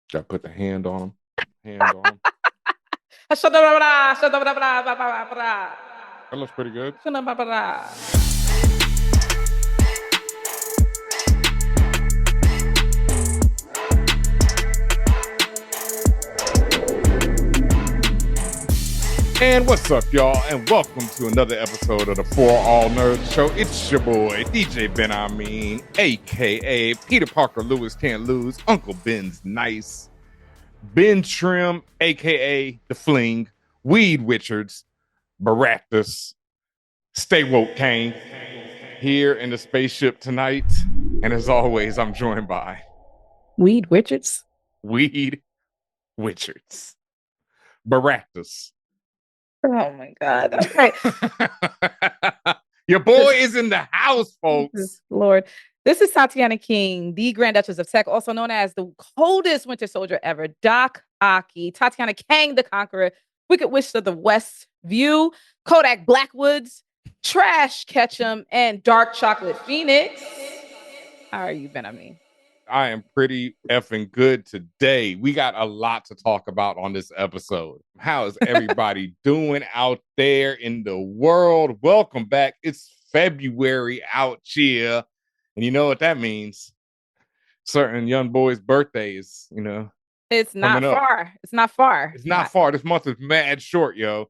Got to put the hand on him. Hand on him. That looks pretty good. And what's up, y'all? And welcome to another episode of the ForAllNerds show. It's your boy, DJ Benhameen, a.k.a. Peter Parker Lewis Can't Lose, Uncle Ben's Nice, Ben Trim, a.k.a. The Fling, Weed Richards, Baractus, Stay Woke Kane, here in the spaceship tonight. And as always, I'm joined by Weed Richards. Weed Richards, Baractus. Oh my God. Okay. Your boy is in the house, folks. Lord. This is Tatiana King, the Grand Duchess of Tech, also known as the coldest Winter Soldier ever, Doc Ocky, Tatiana Kang the Conqueror, Wicked Witch of the West View, Kodak Blackwoods, Trash Ketchum, and Dark Chocolate Phoenix. How are you, Benhameen? I am pretty effing good today. We got a lot to talk about on this episode. How is everybody doing out there in the world? Welcome back. It's February out here. And you know what that means? Certain young boys' birthdays, It's not far. It's not far. It's not far. This month is mad short, yo.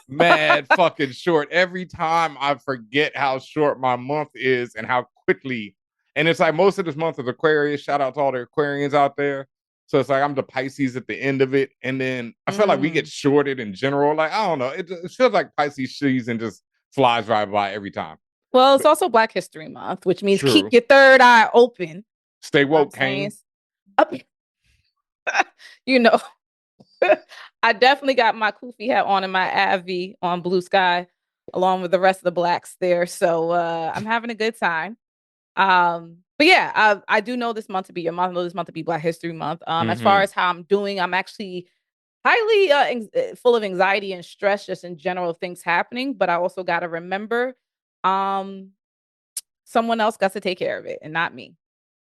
Mad fucking short. Every time I forget how short my month is and how quickly. And it's like most of this month is Aquarius. Shout out to all the Aquarians out there. So it's like I'm the Pisces at the end of it. And then I feel like we get shorted in general. Like, I don't know. It feels like Pisces season just flies right by every time. Well, it's also Black History Month, which means True. Keep your third eye open. Stay woke, Kane. I definitely got my Koofy hat on and my AV on Blue Sky, along with the rest of the blacks there. So I'm having a good time. But yeah, I do know this month to be your month. I know this month to be Black History Month. As far as how I'm doing, I'm actually highly full of anxiety and stress just in general of things happening. But I also got to remember someone else got to take care of it and not me.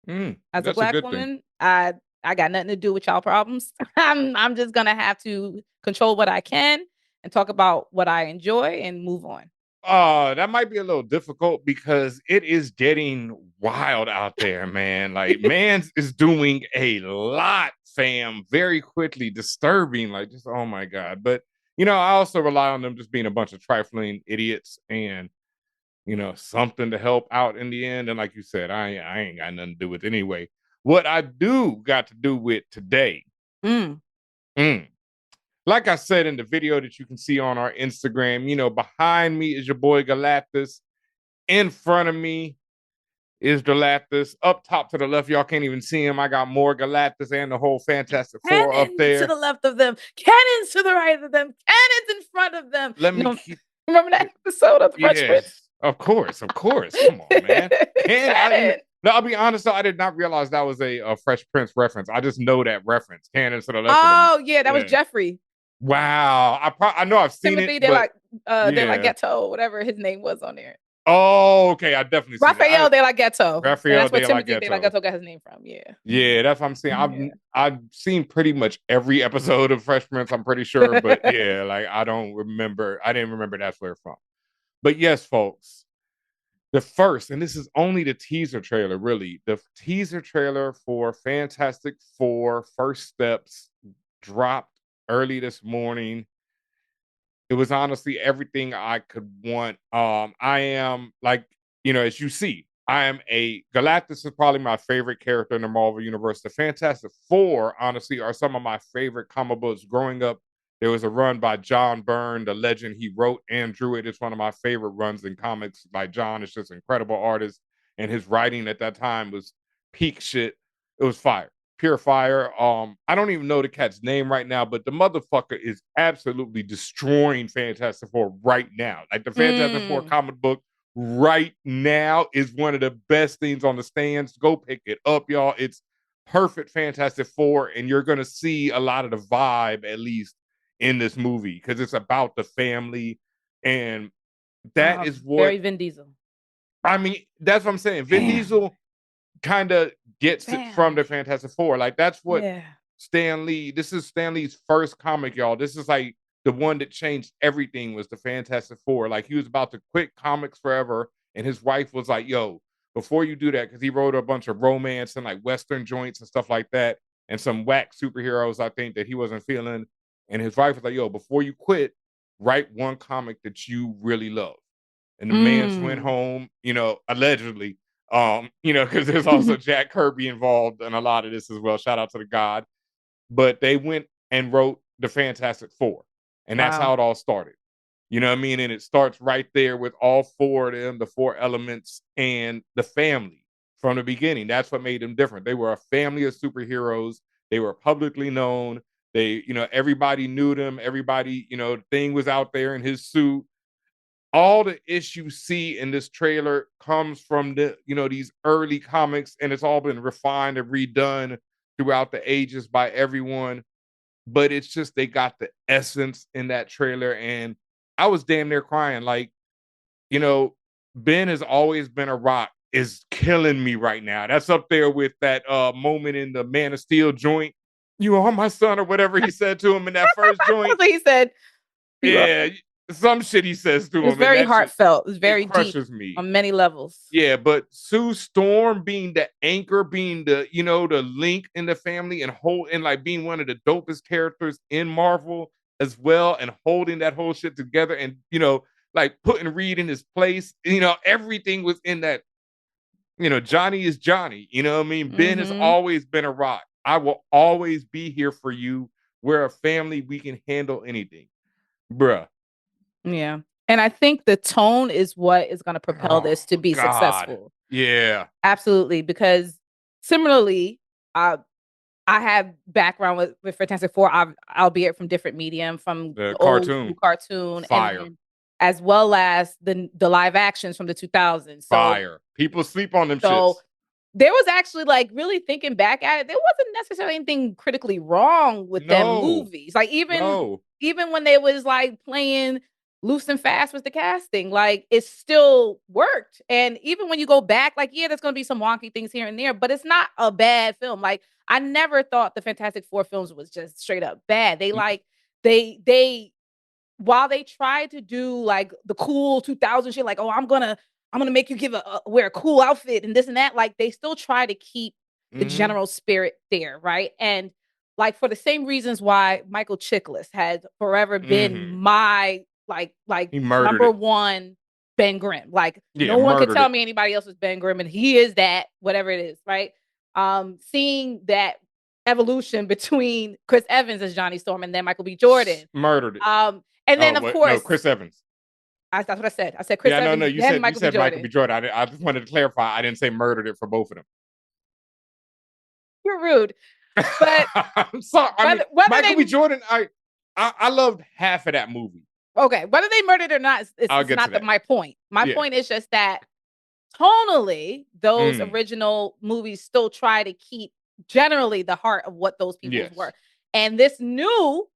As a Black woman, I got nothing to do with y'all problems. I'm just gonna have to control what I can and talk about what I enjoy and move on. That might be a little difficult because it is getting wild out there, man. Like, man's is doing a lot, fam, very quickly, disturbing. Like, just oh my God. But I also rely on them just being a bunch of trifling idiots and something to help out in the end. And like you said, I ain't got nothing to do with it anyway. What I do got to do with today. Like I said in the video that you can see on our Instagram, behind me is your boy Galactus. In front of me is Galactus. Up top to the left, y'all can't even see him. I got more Galactus and the whole Fantastic Four up there. To the left of them, cannons to the right of them, cannons in front of them. Remember that episode of the Fresh Prince? Of course. Come on, man. I'll be honest, though, I did not realize that was a Fresh Prince reference. I just know that reference. Cannons to the left. Oh, yeah, that was Jeffrey. Wow. I know I've seen Timothy it. They're like Ghetto, whatever his name was on there. Oh, okay. I definitely Raphael De La Ghetto. Raphael that's where Timothy De La Ghetto got his name from. Yeah, that's what I'm saying. I've seen pretty much every episode of Fresh Prince, I'm pretty sure. But yeah, like I didn't remember that's where from. But yes, folks. The first, and this is only the teaser trailer, really. The teaser trailer for Fantastic Four First Steps dropped early this morning. It was honestly everything I could want. I am as you see, I am Galactus is probably my favorite character in the Marvel Universe. The Fantastic Four, honestly, are some of my favorite comic books growing up. There was a run by John Byrne, the legend. He wrote and drew it. It's one of my favorite runs in comics. Like, John is just an incredible artist, and his writing at that time was peak shit. It was fire. Pure fire. I don't even know the cat's name right now, but the motherfucker is absolutely destroying Fantastic Four right now. Like, the Fantastic Four comic book right now is one of the best things on the stands. Go pick it up, y'all. It's perfect Fantastic Four, and you're gonna see a lot of the vibe, at least, in this movie, because it's about the family, and that is what very Vin Diesel. I mean, that's what I'm saying. Vin Diesel kind of gets it from the Fantastic Four. Like, that's what Stan Lee. This is Stan Lee's first comic, y'all. This is like the one that changed everything was the Fantastic Four. Like he was about to quit comics forever, and his wife was like, "Yo, before you do that," because he wrote a bunch of romance and like Western joints and stuff like that, and some whack superheroes, I think, that he wasn't feeling. And his wife was like, "Yo, before you quit, write one comic that you really love." And the man's went home, allegedly, because there's also Jack Kirby involved in a lot of this as well. Shout out to the God. But they went and wrote the Fantastic Four. And that's Wow. how it all started. You know what I mean? And it starts right there with all four of them, the four elements, and the family from the beginning. That's what made them different. They were a family of superheroes. They were publicly known. They, everybody knew them. Everybody, the thing was out there in his suit. All the issues you see in this trailer comes from these early comics, and it's all been refined and redone throughout the ages by everyone. But it's just they got the essence in that trailer, and I was damn near crying. Like, Ben has always been a rock is killing me right now. That's up there with that moment in the Man of Steel joint. You are my son, or whatever he said to him in that first joint. That's what he said. Yeah, some shit he says to It was him, and very that shit, heartfelt. It was it very deep crushes me. on many levels. Yeah, but Sue Storm being the anchor, being the link in the family, and like being one of the dopest characters in Marvel as well, and holding that whole shit together, and like putting Reed in his place. Everything was in that. Johnny is Johnny. You know what I mean? Ben has always been a rock. I will always be here for you. We're a family. We can handle anything, bruh. Yeah. And I think the tone is what is going to propel this to be successful. Yeah. Absolutely. Because similarly, I have background with Fantastic Four, albeit from different medium, from the old cartoon, Fire. And as well as the live actions from the 2000s. So, Fire. People sleep on them so shits. There was actually, like, really thinking back at it, there wasn't necessarily anything critically wrong with them movies. Like, even when they was like playing loose and fast with the casting, like, it still worked. And even when you go back, like, yeah, there's gonna be some wonky things here and there, but it's not a bad film. Like, I never thought the Fantastic Four films was just straight up bad. They while they tried to do like the cool 2000 shit, like, oh, I'm gonna make you wear a cool outfit and this and that, like, they still try to keep the general spirit there, right? And like, for the same reasons why Michael Chiklis has forever been my like number one Ben Grimm. Like, no one could tell me anybody else was Ben Grimm, and he is that, whatever it is, right? Seeing that evolution between Chris Evans as Johnny Storm and then Michael B. Jordan. Murdered it. And then, of course, no, Chris Evans. That's what I said. I said Chris Evans. No. You said Michael B. Jordan. I just wanted to clarify. I didn't say murdered it for both of them. You're rude. But I'm sorry. Michael B. Jordan. I loved half of that movie. Okay, whether they murdered or not, it's not my point. My point is just that tonally, those original movies still try to keep generally the heart of what those people were. And this new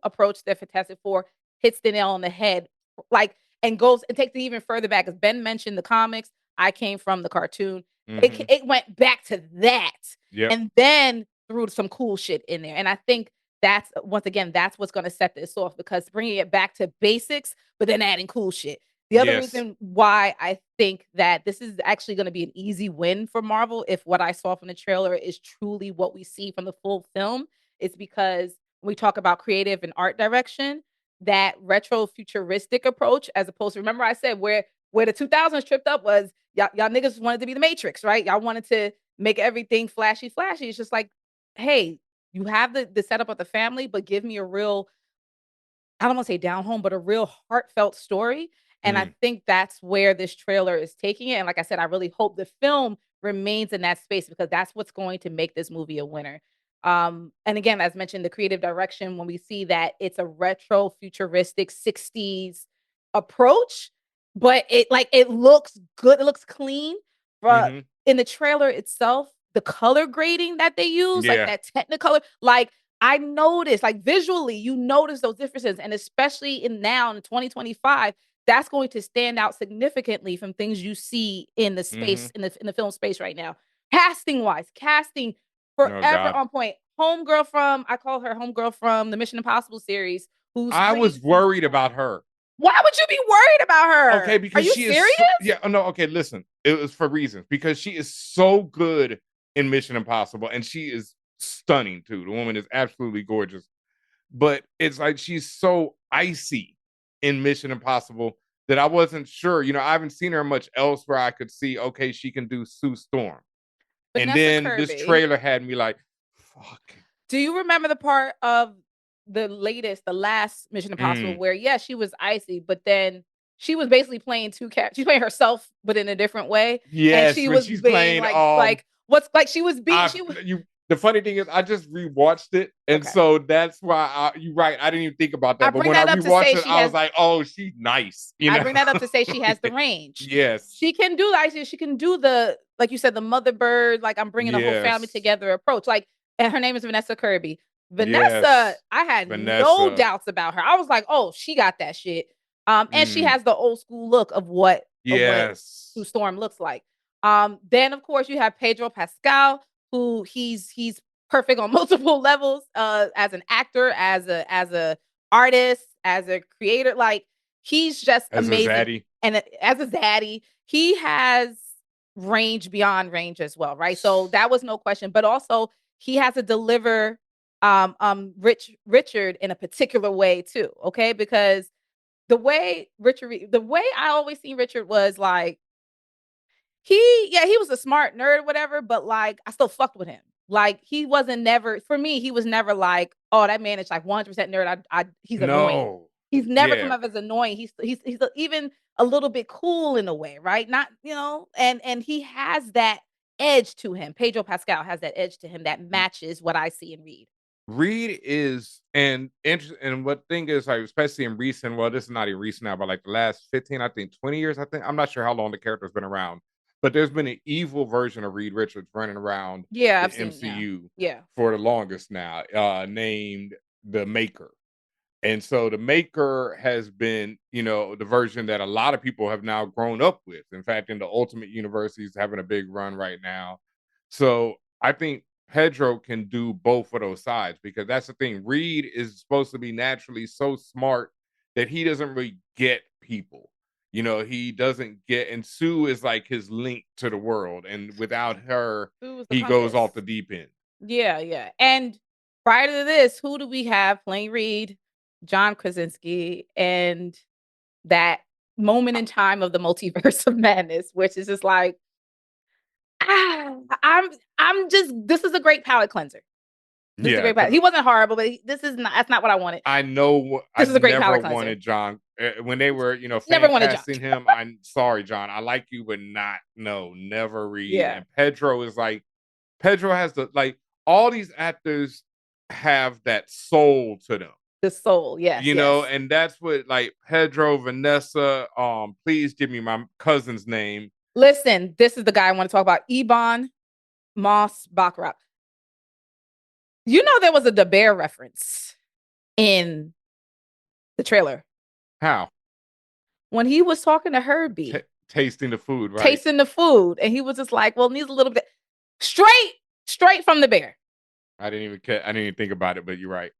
approach that Fantastic Four hits the nail on the head, like, and goes and takes it even further back. As Ben mentioned, the comics, I came from the cartoon. It went back to that, and then threw some cool shit in there. And I think that's what's going to set this off, because bringing it back to basics, but then adding cool shit. The other reason why I think that this is actually going to be an easy win for Marvel, if what I saw from the trailer is truly what we see from the full film, is because when we talk about creative and art direction, that retro futuristic approach, as opposed to, remember I said where the 2000s tripped up was y'all niggas wanted to be the Matrix, right? Y'all wanted to make everything flashy. It's just like, hey, you have the setup of the family, but give me a real, I don't want to say down home, but a real heartfelt story. And I think that's where this trailer is taking it. And like I said, I really hope the film remains in that space, because that's what's going to make this movie a winner. And again, as mentioned, the creative direction, when we see that it's a retro futuristic 60s approach, but it looks good. It looks clean. In the trailer itself, the color grading that they use, like that Technicolor, like, I noticed, like, visually, you notice those differences. And especially now in 2025, that's going to stand out significantly from things you see in the space, in the film space right now. Casting forever on point. Homegirl from, I call her homegirl from the Mission Impossible series. I was worried about her. Why would you be worried about her? Okay, because she is serious? No, okay, listen. It was for reasons. Because she is so good in Mission Impossible, and she is stunning too. The woman is absolutely gorgeous. But it's like she's so icy in Mission Impossible that I wasn't sure. I haven't seen her much else where I could see, okay, she can do Sue Storm. And then this trailer had me like, fuck. Do you remember the part of the last Mission Impossible where, she was icy, but then she was basically playing two characters. She's playing herself, but in a different way. Yes, and she was she's playing she was being. The funny thing is, I just rewatched it, and so that's why you're right. I didn't even think about that, but when I rewatched it, I was like, "Oh, she's nice." I bring that up to say she has the range. Yes, she can do that. She can do the, like you said, the mother bird. Like, I'm bringing a whole family together approach. Like, and her name is Vanessa Kirby. Vanessa, I had no doubts about her. I was like, "Oh, she got that shit." And she has the old school look of what Sue Storm looks like. Then of course you have Pedro Pascal, who he's perfect on multiple levels, as an actor, as a artist, as a creator. Like, he's just amazing. And as a zaddy, he has range beyond range as well, right? So that was no question. But also he has to deliver Richard in a particular way too, okay? Because the way I always seen Richard was like, he was a smart nerd, whatever, but like, I still fucked with him. Like, he wasn't never, for me, he was never like, oh, that man is like 100% nerd. He's annoying. He's never come up as annoying. He's even a little bit cool in a way, right? Not, and he has that edge to him. Pedro Pascal has that edge to him that matches what I see and read. Reed is, and what thing is, like, especially in recent, well, this is not even recent now, but like the last 15, I think 20 years, I'm not sure how long the character's been around, but there's been an evil version of Reed Richards running around the MCU for the longest now, named the Maker. And so the Maker has been, the version that a lot of people have now grown up with. In fact, in the Ultimate Universe, he's having a big run right now. So I think Pedro can do both of those sides, because that's the thing. Reed is supposed to be naturally so smart that he doesn't really get people. He doesn't get, and Sue is like his link to the world. And without her, he goes off the deep end. Yeah. And prior to this, who do we have playing Reed? John Krasinski, and that moment in time of the multiverse of madness, which is just like, this is a great palate cleanser. This is a great palate. He wasn't horrible, but that's not what I wanted. I know. This is a great palate cleanser. Wanted John when they were, casting him. I'm sorry, John. I like you, but never Reed. Yeah. And Pedro is like, Pedro has all these actors have that soul to them. The soul, yes. And that's what, like, Pedro, Vanessa, please give me my cousin's name. Listen, this is the guy I want to talk about. Ebon Moss-Baccarat. There was a Da Bear reference in the trailer. How? When he was talking to Herbie. Tasting the food, right? Tasting the food. And he was just like, well, needs a little bit. Straight from the bear. I didn't even think about it, but you're right.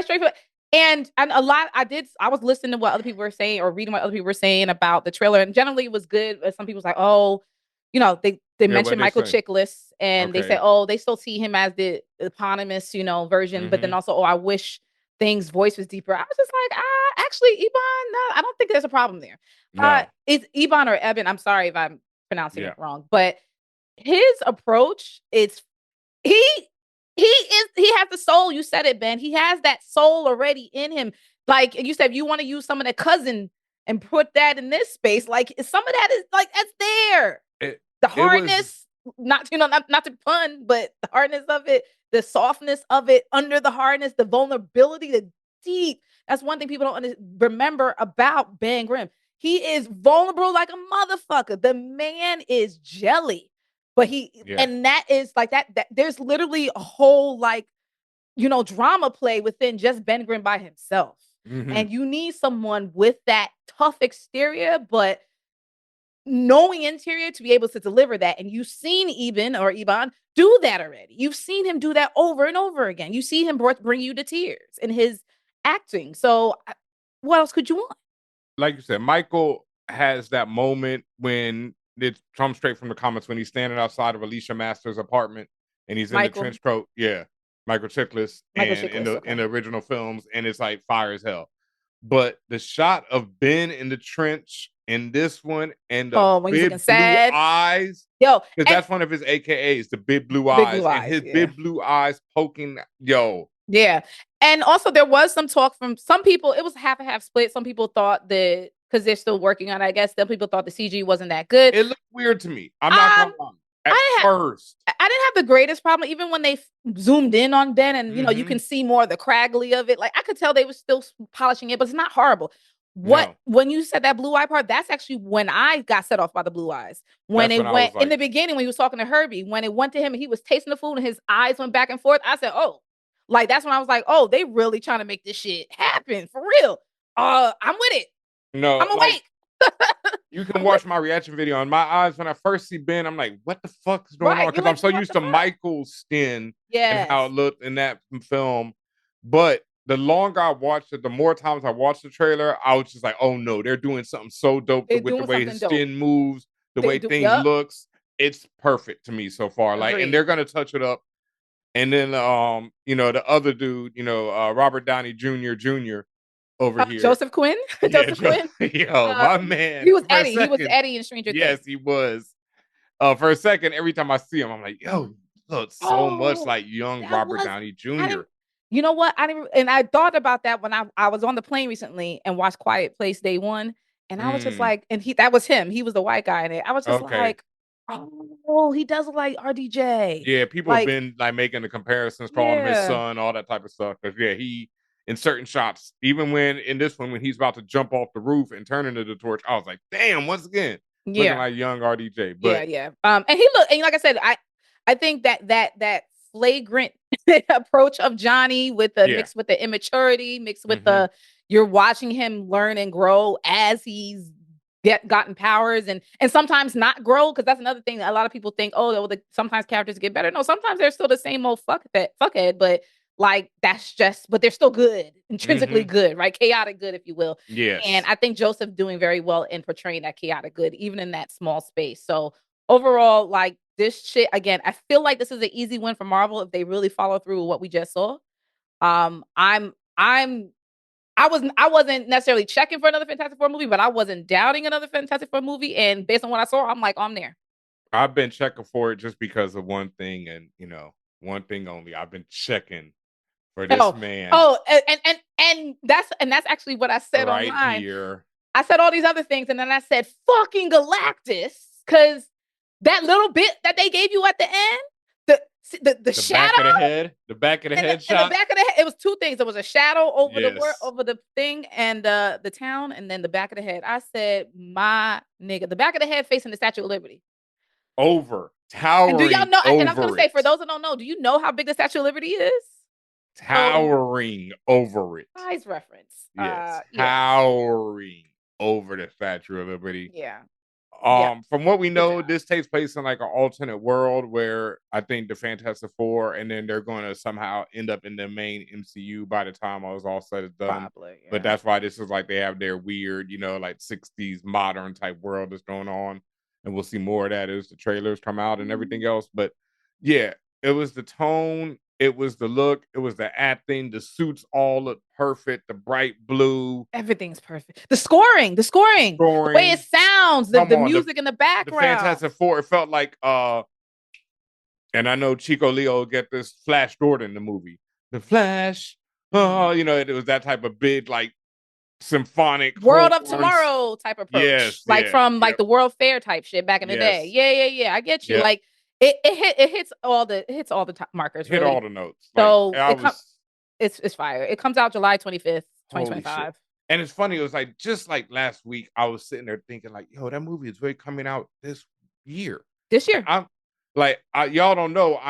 Straight from. And a lot, I was listening to what other people were saying or reading what other people were saying about the trailer. And generally it was good. But some people was like, oh, they mentioned Michael Chiklis, and they said, oh, they still see him as the eponymous, version. Mm-hmm. But then also, I wish Thing's voice was deeper. I was just like, actually, Ebon, no, I don't think there's a problem there. No. It's Ebon or Eben. I'm sorry if I'm pronouncing it wrong. But his approach is, he has the soul. You said it, Ben. He has that soul already in him. Like you said, you want to use some of the cousin and put that in this space. Like, some of that is like, that's there. The hardness, not to pun, but the hardness of it, the softness of it under the hardness, the vulnerability, the deep. That's one thing people don't remember about Ben Grimm. He is vulnerable like a motherfucker. The man is jelly. But and that is like that there's literally a whole drama play within just Ben Grimm by himself. Mm-hmm. And you need someone with that tough exterior, but knowing interior to be able to deliver that. And you've seen Iban do that already. You've seen him do that over and over again. You see him bring you to tears in his acting. So what else could you want? Like you said, Michael has that moment when it comes straight from the comics when he's standing outside of Alicia Masters' apartment and he's in the trench coat. Yeah, Michael Chiklis, and in the original films, and it's like fire as hell. But the shot of Ben in the trench in this one and the when big blue eyes, because that's one of his AKAs, the big blue eyes, and his big blue eyes poking. Yeah. And also there was some talk from some people, it was half and half split. Some people thought that because they're still working on it, I guess some people thought the CG wasn't that good. It looked weird to me. I'm not gonna lie. At first, I didn't have the greatest problem, even when they zoomed in on Ben and you can see more of the craggly of it. Like I could tell they were still polishing it, but it's not horrible. When you said that blue eye part, that's actually when I got set off by the blue eyes. When it went in the beginning, when he was talking to Herbie, when it went to him and he was tasting the food and his eyes went back and forth, I said, oh, like that's when I was like, oh, they really trying to make this shit happen for real. I'm with it. No, I'm awake. You can watch my reaction video. On my eyes, when I first see Ben, I'm like, what the fuck is going on? Because I'm so used to Michael's skin and how it looked in that film. But the longer I watched it, the more times I watched the trailer, I was just like, oh no, they're doing something so dope with the way his skin moves, the way things looks. It's perfect to me so far. Like, and they're gonna touch it up. And then the other dude, Robert Downey Jr. over here. Joseph Quinn? Joseph Quinn? Yo, my man. He was Eddie. He was Eddie in Stranger Things. Yes, he was. For a second, every time I see him, I'm like, yo, he looks so much like young Robert Downey Jr. You know what? I thought about that when I was on the plane recently and watched Quiet Place Day 1. And I was just like, and that was him. He was the white guy in it. I was just like, oh, he does look like RDJ. Yeah, people have been like making the comparisons, calling him his son, all that type of stuff. Because he in certain shots, even when in this one when he's about to jump off the roof and turn into the torch, I was like, damn, once again, looking like young RDJ. But yeah. And he looked, and like I said, I think that flagrant approach of Johnny with the mixed with the immaturity, mixed with the you're watching him learn and grow as he's gotten powers and sometimes not grow, because that's another thing that a lot of people think, sometimes characters get better. No, sometimes they're still the same old fuckhead, but like that's just, but they're still good, intrinsically good, right? Chaotic good, if you will. Yes. And I think Joseph doing very well in portraying that chaotic good, even in that small space. So overall, like this shit, again, I feel like this is an easy win for Marvel if they really follow through with what we just saw. I wasn't necessarily checking for another Fantastic Four movie, but I wasn't doubting another Fantastic Four movie. And based on what I saw, I'm like, I'm there. I've been checking for it just because of one thing, and one thing only. I've been checking for this man. And that's actually what I said right online. Here. I said all these other things, and then I said fucking Galactus, because that little bit that they gave you at the end, the shadow, the back of the head shot. And the back of the head. It was two things. There was a shadow over over the thing and the town, and then the back of the head. I said, my nigga, the back of the head facing the Statue of Liberty. Towering. And do y'all know? And I was gonna say, for those that don't know, do you know how big the Statue of Liberty is? Towering over it. Size reference. Yes. Towering over the Statue of Liberty. Yeah. From what we know, this takes place in like an alternate world where I think the Fantastic Four, and then they're going to somehow end up in the main MCU by the time all is all said and done. Probably, yeah. But that's why this is like they have their weird, like 60s modern type world that's going on, and we'll see more of that as the trailers come out and everything else. But yeah, it was the tone, it was the look, it was the acting, the suits all look perfect, the bright blue. Everything's perfect. The scoring, the way it sounds, the music in the background. The Fantastic Four, it felt like, and I know Chico Leo will get this Flash Gordon in the movie. The Flash, it was that type of big, like, symphonic World of Tomorrow type approach. Yes, from like the World Fair type shit back in the day. Yeah. I get you. Like, it hits all the top markers. Hit all the notes. So it's fire. It comes out July 25th, 2025. And it's funny. It was like just like last week. I was sitting there thinking, like, yo, that movie is really coming out this year. I'm like, y'all don't know.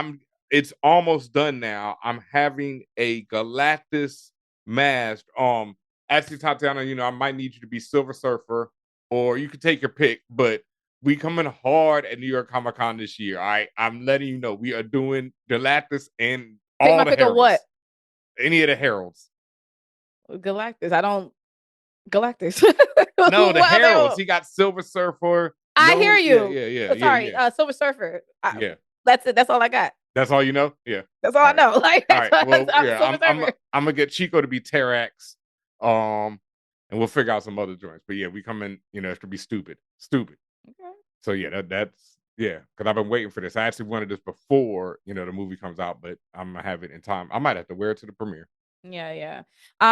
It's almost done now. I'm having a Galactus mask. Actually, Tatiana, I might need you to be Silver Surfer, or you could take your pick, but we coming hard at New York Comic Con this year. All right, I'm letting you know we are doing Galactus and Take all my the pick of what? heralds. Any of the heralds. Galactus. I don't. Galactus. No, the What heralds. other? He got Silver Surfer. I hear No, yeah, you. yeah, yeah, yeah, Sorry, yeah, Silver Surfer. yeah. That's it. That's all I got. That's all you know? Yeah. That's all All I right. know. Like All that's right. Well, yeah, Silver Surfer. I'm gonna get Chico to be Terrax. And we'll figure out some other joints. But yeah, we come in, it's gonna be stupid. Stupid. Okay. So yeah, that's yeah, because I've been waiting for this. I actually wanted this before, the movie comes out, but I'm gonna have it in time. I might have to wear it to the premiere. Yeah, yeah.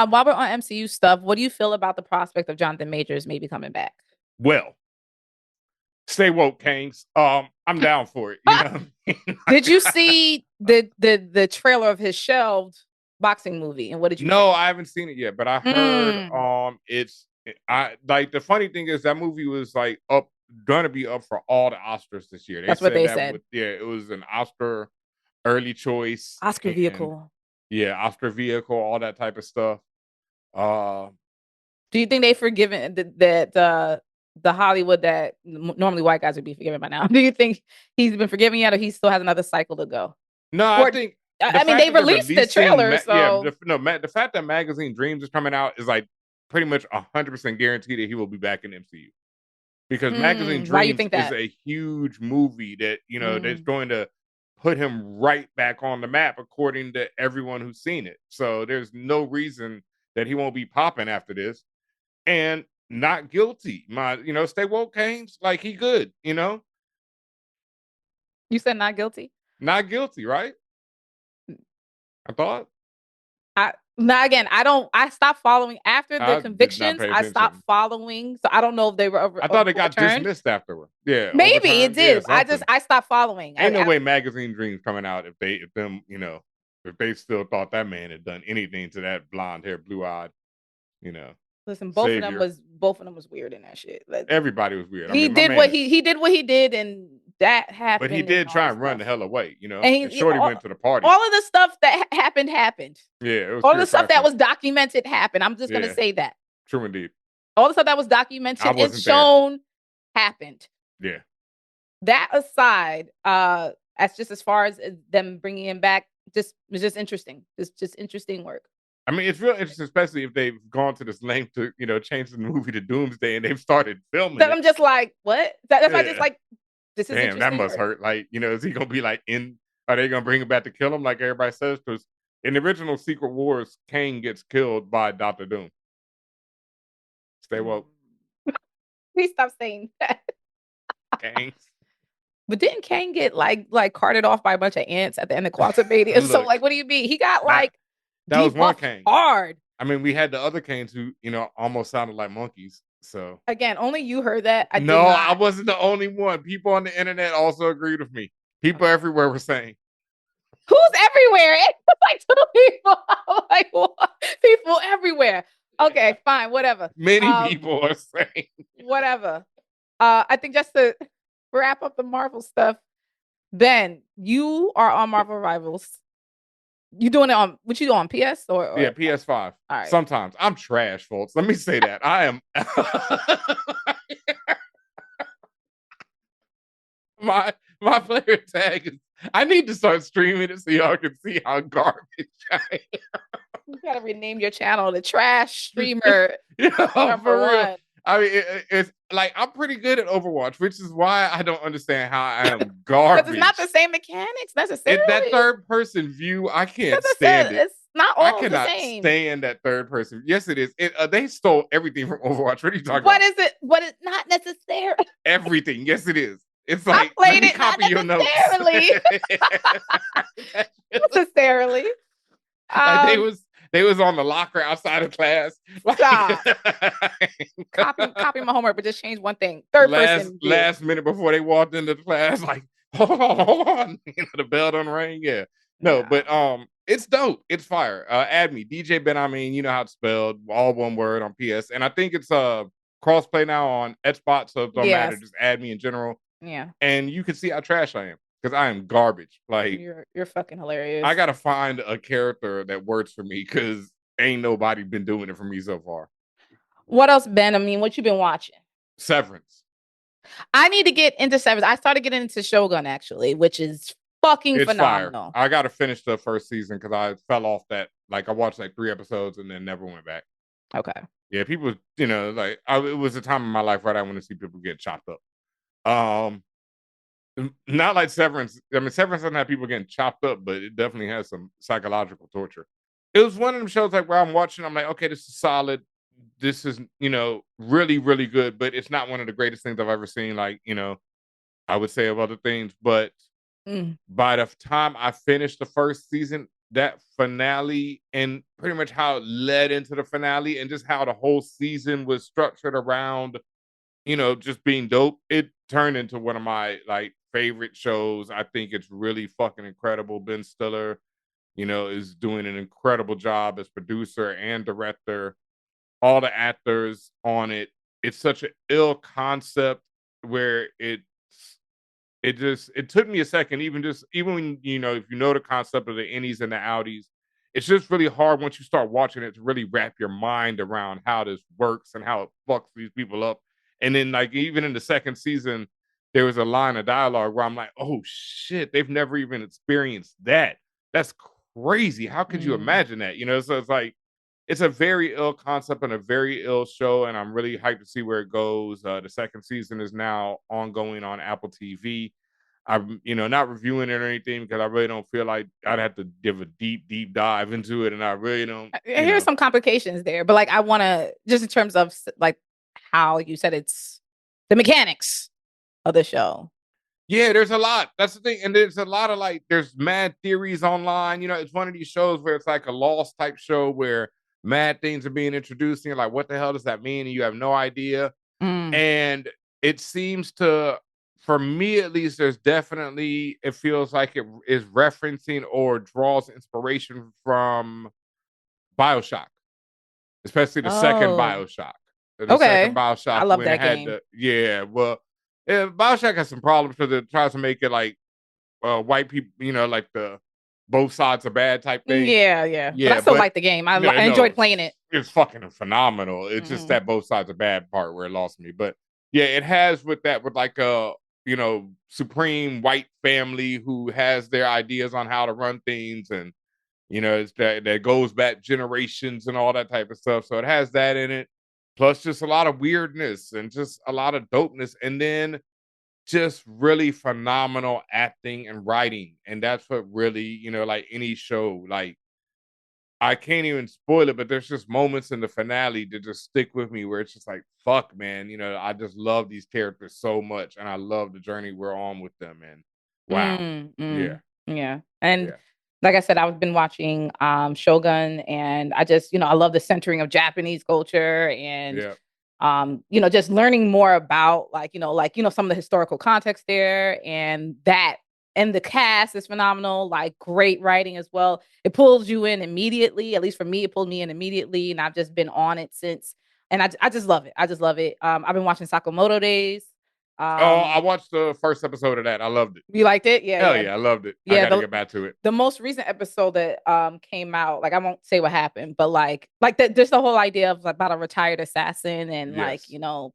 While we're on MCU stuff, what do you feel about the prospect of Jonathan Majors maybe coming back? Well, stay woke, Kings. I'm down for it. Did you see the trailer of his shelved boxing movie? And what did you No, think? I haven't seen it yet, but I heard I like the funny thing is that movie was like gonna be up for all the Oscars this year. That's what they said. It was an Oscar early choice. Oscar vehicle. Yeah, Oscar vehicle, all that type of stuff. Do you think they've forgiven the Hollywood that normally white guys would be forgiven by now? Do you think he's been forgiven yet, or he still has another cycle to go? No, I think. I mean, they released the trailer, so the fact that Magazine Dreams is coming out is like pretty much 100% guaranteed that he will be back in MCU. Because Magazine Dreams is a huge movie that that's going to put him right back on the map according to everyone who's seen it. So there's no reason that he won't be popping after this. And not guilty. Stay woke, Canes. Like he good, You said not guilty? Not guilty, right? I thought. Now again, I stopped following after the convictions. I stopped following, so I don't know if they were. I thought it got dismissed afterward. Yeah, maybe it did. Yeah, I stopped following. Ain't no way Magazine Dreams coming out if they still thought that man had done anything to that blonde hair, blue eyed, Listen, both of them was weird in that shit. Everybody was weird. He did what he did, and that happened. But he did try and run the hell away, And Shorty went to the party. All of the stuff that happened. Yeah, it was all the stuff that was documented happened. I'm just gonna say that. True indeed. All the stuff that was documented and shown happened. Yeah. That aside, as far as them bringing him back, it's just interesting. It's just interesting work. I mean, it's real interesting, especially if they've gone to this length to, change the movie to Doomsday and they've started filming. I'm just like, what? That's why I just like, this is damn, that must hurt. Like, is he gonna be like are they gonna bring him back to kill him like everybody says? Because in the original Secret Wars, Kang gets killed by Dr. Doom. Stay woke. Please stop saying that. Kang. But didn't Kang get like carted off by a bunch of ants at the end of Quantumania? So like, what do you mean? He got that was one Kang. Hard. I mean, we had the other Kangs who, almost sounded like monkeys. So again, only you heard that. I wasn't the only one. People on the internet also agreed with me. People everywhere were saying. Who's everywhere? It's like two people. Like what? People everywhere. Okay, fine, whatever. Many people are saying. Whatever. I think just to wrap up the Marvel stuff, Ben, you are on Marvel Rivals. You doing it on what you do on PS or yeah, PS5. All right. Sometimes I'm trash, folks. Let me say that. I am my player tag is I need to start streaming it so y'all can see how garbage I am. You gotta rename your channel to Trash Streamer. For real. I mean, it's like I'm pretty good at Overwatch, which is why I don't understand how I am garbage. Because it's not the same mechanics necessarily. That third person view, I can't stand it. It's not all I cannot the same. stand that third person. Yes, it is. They stole everything from Overwatch. What are you talking about? What is it? What is not necessarily? Everything. Yes, it is. It's like I played it copy your notes. Necessarily. Like they was on the locker outside of class. Stop. Copy my homework, but just change one thing. Third person. Last minute before they walked into the class, like, hold on. The bell don't ring. Yeah. No, but it's dope. It's fire. Add me, DJ Benhameen. You know how it's spelled, all one word on PS. And I think it's crossplay now on Xbox, so it don't matter. Just add me in general. Yeah. And you can see how trash I am. Because I am garbage. Like you're fucking hilarious. I gotta find a character that works for me because ain't nobody been doing it for me so far. What else, Ben? I mean, what you been watching? Severance. I need to get into Severance. I started getting into Shogun actually, which is fucking It's fire. phenomenal. I got to finish the first season because I fell off that. Like I watched like 3 episodes and then never went back. Okay. Yeah, people, like it was a time in my life where I want to see people get chopped up. Um, Not like Severance. I mean, Severance doesn't have people getting chopped up, but it definitely has some psychological torture. It was one of them shows like where I'm watching, I'm like, okay, this is solid. This is, really, really good, but it's not one of the greatest things I've ever seen. Like, I would say of other things, but Mm. by the time I finished the first season, that finale and pretty much how it led into the finale and just how the whole season was structured around, just being dope, it turned into one of my like favorite shows. I think it's really fucking incredible. Ben Stiller, is doing an incredible job as producer and director. All the actors on it. It's such an ill concept where it took me a second, even when if you know the concept of the innies and the outies, it's just really hard once you start watching it to really wrap your mind around how this works and how it fucks these people up. And then like even in the second season, there was a line of dialogue where I'm like, oh shit, they've never even experienced that. That's crazy. How could you Mm. imagine that? So it's like it's a very ill concept and a very ill show, and I'm really hyped to see where it goes. The second season is now ongoing on Apple TV. I'm, not reviewing it or anything because I really don't feel like I'd have to give a deep, deep dive into it, and I really don't, Here's some complications there, but like I want to just in terms of like how you said it's the mechanics of the show. Yeah, there's a lot. That's the thing, and there's a lot of there's mad theories online. It's one of these shows where it's like a Lost type show where mad things are being introduced, and you're like, what the hell does that mean? And you have no idea. Mm. And it seems to, for me at least, it feels like it is referencing or draws inspiration from BioShock, especially the second Oh, BioShock. The second okay. I BioShock love when it that had game. the, yeah, well, yeah, BioShock has some problems because it tries to make it like white people, like the both sides are bad type thing. Yeah, yeah. But I Yeah, still but like the game. no, I no, enjoyed playing it. it's fucking phenomenal. It's just Mm-hmm. that both sides are bad part where it lost me. But yeah, it has with like a supreme white family who has their ideas on how to run things, and it's that goes back generations and all that type of stuff. So it has that in it, plus just a lot of weirdness and just a lot of dopeness, and then just really phenomenal acting and writing. And that's what really, like any show, like I can't even spoil it, but there's just moments in the finale that just stick with me where it's just like, fuck, man, I just love these characters so much and I love the journey we're on with them. And wow. Yeah. Yeah. And Yeah. like I said, I've been watching Shogun, and I just, I love the centering of Japanese culture and Yeah. just learning more about some of the historical context there, and the cast is phenomenal, like great writing as well. It pulls you in immediately. At least for me, it pulled me in immediately, and I've just been on it since. And I just love it. I just love it. I've been watching Sakamoto Days. Oh, I Um, watched the first episode of that. I loved it. you liked it? Yeah, Hell yeah. yeah, I loved it. I Yeah, got to get back to it. the most recent episode that came out, like I won't say what happened, but like that just the whole idea of about a retired assassin, and like, Yes.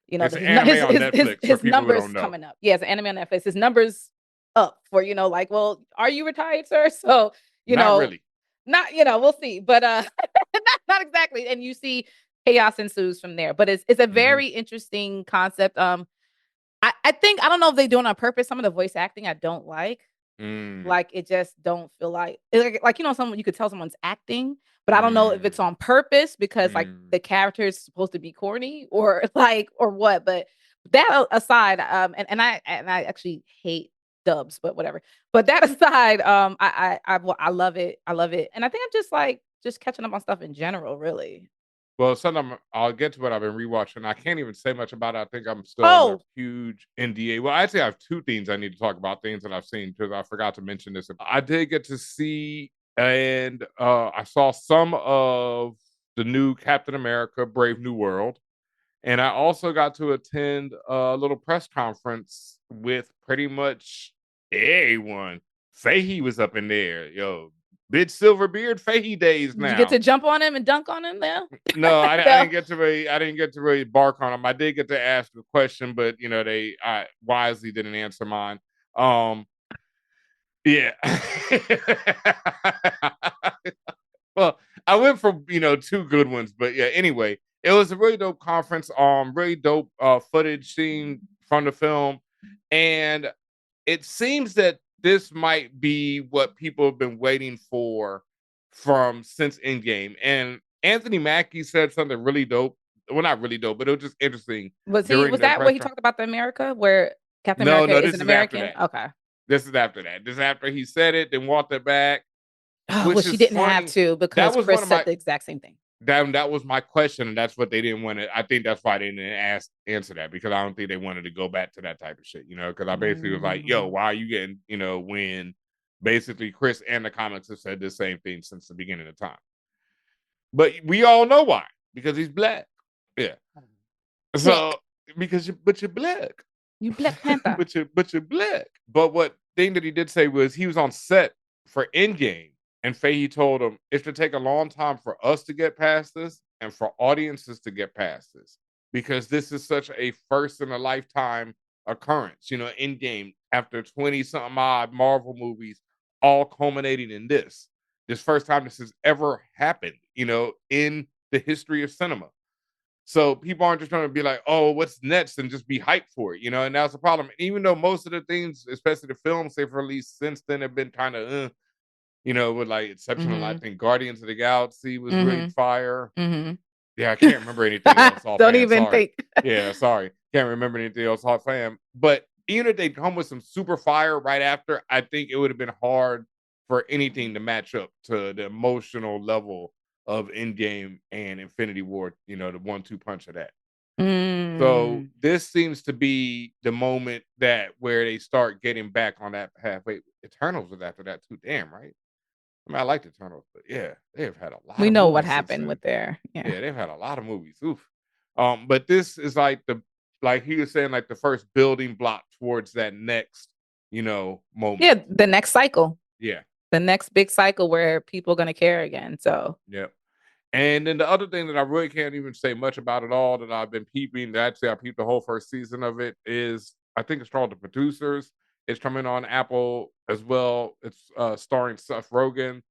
It's an his anime on Netflix for his people who don't numbers know. coming up. Yeah, it's an anime on Netflix. His numbers up for, like, well, are you retired, sir? So, you Not know, really. not, we'll see. But not exactly. And you see chaos ensues from there. But it's a Mm-hmm. very interesting concept. I think I don't know if they do it on purpose. Some of the voice acting I don't like. Mm. Like it just don't feel like someone, you could tell someone's acting, but I don't know if it's Mm. on purpose because like Mm. the character is supposed to be corny or like or what. But that aside, and I actually hate dubs, but whatever. But that aside, I love it. I love it, and I think I'm just catching up on stuff in general, really. Well, sometime I'll get to what I've been rewatching. I can't even say much about it. I think I'm still under a Oh, huge NDA. Well, actually, I have two things I need to talk about, things that I've seen because I forgot to mention this. I did get to see and I saw some of the new Captain America Brave New World. And I also got to attend a little press conference with pretty much everyone. Say he was up in there. Yo, Bitch Silverbeard Fahey days Did you get now. to jump on him and dunk on him now? No, I No. didn't get to really bark on him. I did get to ask a question, but they wisely didn't answer mine. Yeah. Well, I went for two good ones, but yeah. Anyway, it was a really dope conference. Really dope footage seen from the film, and it seems that this might be what people have been waiting for from since Endgame. And Anthony Mackie said something really dope. Well, not really dope, but it was just interesting. Was during the that where press he con- talked about the America where Captain No, America no, is this an is after American? that. Okay. This is after that. This is after he said it, then walked it back, Oh, well, which she is didn't have funny. to That because was one Chris of said my the exact same thing. that was my question, and that's what they didn't want to. I think that's why they didn't answer that, because I don't think they wanted to go back to that type of shit. Because I basically was like, "Yo, why are you getting when basically Chris and the comics have said the same thing since the beginning of time." But we all know why, because he's black. Yeah. Black. So you're black. You Black Panther. but you're black. But what thing that he did say was he was on set for Endgame, and Fahey told him it's to take a long time for us to get past this and for audiences to get past this, because this is such a first in a lifetime occurrence. Endgame, after 20 something odd Marvel movies, all culminating in this first time this has ever happened, in the history of cinema. So people aren't just trying to be like, "Oh, what's next?" and just be hyped for it, and that's the problem. Even though most of the things, especially the films they've released since then, have been kind of, with like exceptional. I think Guardians of the Galaxy was really fire. Yeah, I can't remember anything else Don't offhand. even Sorry. think. Yeah, sorry, can't remember anything else offhand. But even if they come with some super fire right after, I think it would have been hard for anything to match up to the emotional level of Endgame and Infinity War. The 1-2 punch of that. So this seems to be the moment where they start getting back on that path. Wait, Eternals was after that too. Damn, right? I mean, I like Eternals, but yeah, they've had a lot We of know what movies since happened then. with their Yeah, they've had a lot of movies. Oof. But this is like he was saying, like the first building block towards that next, moment. Yeah, the next cycle. Yeah. The next big cycle where people are gonna care again. So Yep. And then the other thing that I really can't even say much about at all that I've been peeping, actually I peeped the whole first season of it, is I think it's called The Producers. It's coming on Apple as well. It's starring Seth Rogen.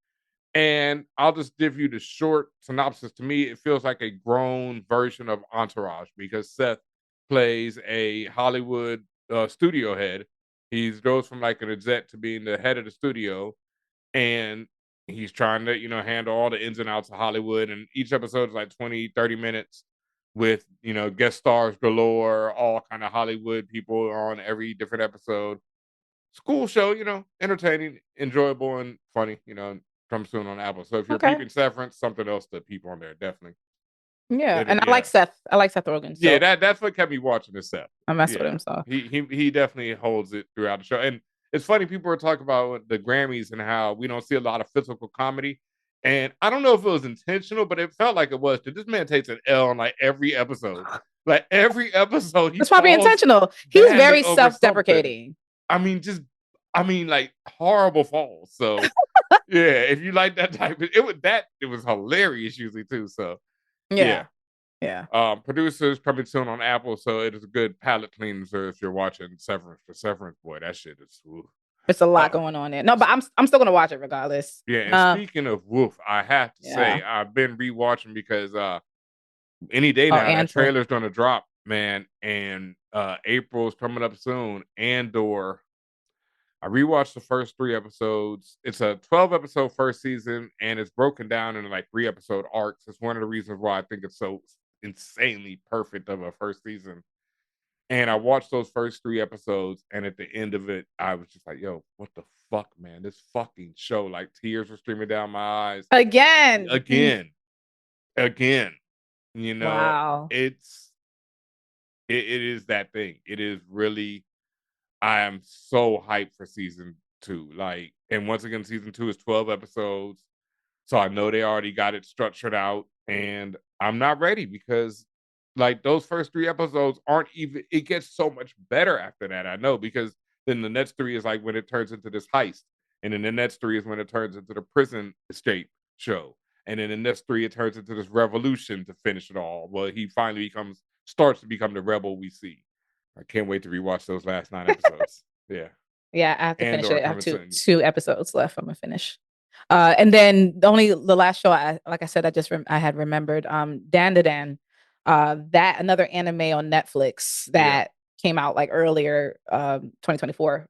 And I'll just give you the short synopsis. To me, it feels like a grown version of Entourage, because Seth plays a Hollywood studio head. He goes from like an exec to being the head of the studio, and he's trying to handle all the ins and outs of Hollywood. And each episode is like 20-30 minutes with guest stars galore, all kind of Hollywood people on every different episode. School show, entertaining, enjoyable, and funny. Comes soon on Apple. So if you're peeping Severance, something else to peep on there, definitely. Yeah, and I like Seth. I like Seth Rogen. So Yeah, that's what kept me watching this Seth. I mess with him. So he definitely holds it throughout the show. And it's funny, people are talking about the Grammys and how we don't see a lot of physical comedy. And I don't know if it was intentional, but it felt like it was. Because this man takes an L on like every episode. Like every episode, it's probably intentional. He's very self-deprecating. I mean, like horrible falls. So yeah, if you like that type of it was hilarious usually too. So yeah. Producers coming soon on Apple, so it is a good palate cleanser if you're watching Severance. For Severance, boy, that shit is woof. It's a lot going on there. No, but I'm still gonna watch it regardless. Yeah, and speaking of woof, I have to say I've been rewatching because any day now that trailer's gonna drop, man, and April's coming up soon. Andor. I rewatched the first 3 episodes. It's a 12-episode first season, and it's broken down into like 3-episode arcs. It's one of the reasons why I think it's so insanely perfect of a first season. And I watched those first 3 episodes, and at the end of it, I was just like, "Yo, what the fuck, man? This fucking show!" Like tears were streaming down my eyes again. Wow. It is that thing. It is really. I am so hyped for season 2. Like, and once again, season 2 is 12 episodes. So I know they already got it structured out, and I'm not ready because like those first 3 episodes aren't even, it gets so much better after that. I know, because then the next 3 is like when it turns into this heist. And then the next 3 is when it turns into the prison escape show. And then the next 3, it turns into this revolution to finish it all. Well, he finally starts to become the rebel we see. I can't wait to rewatch those last 9 episodes. Yeah. Yeah, I have to finish Andor it. I have coming soon. 2 episodes left. I'm gonna finish. And then the last show like I said, I had remembered Dan to Dan, that another anime on Netflix that came out like earlier, 2024.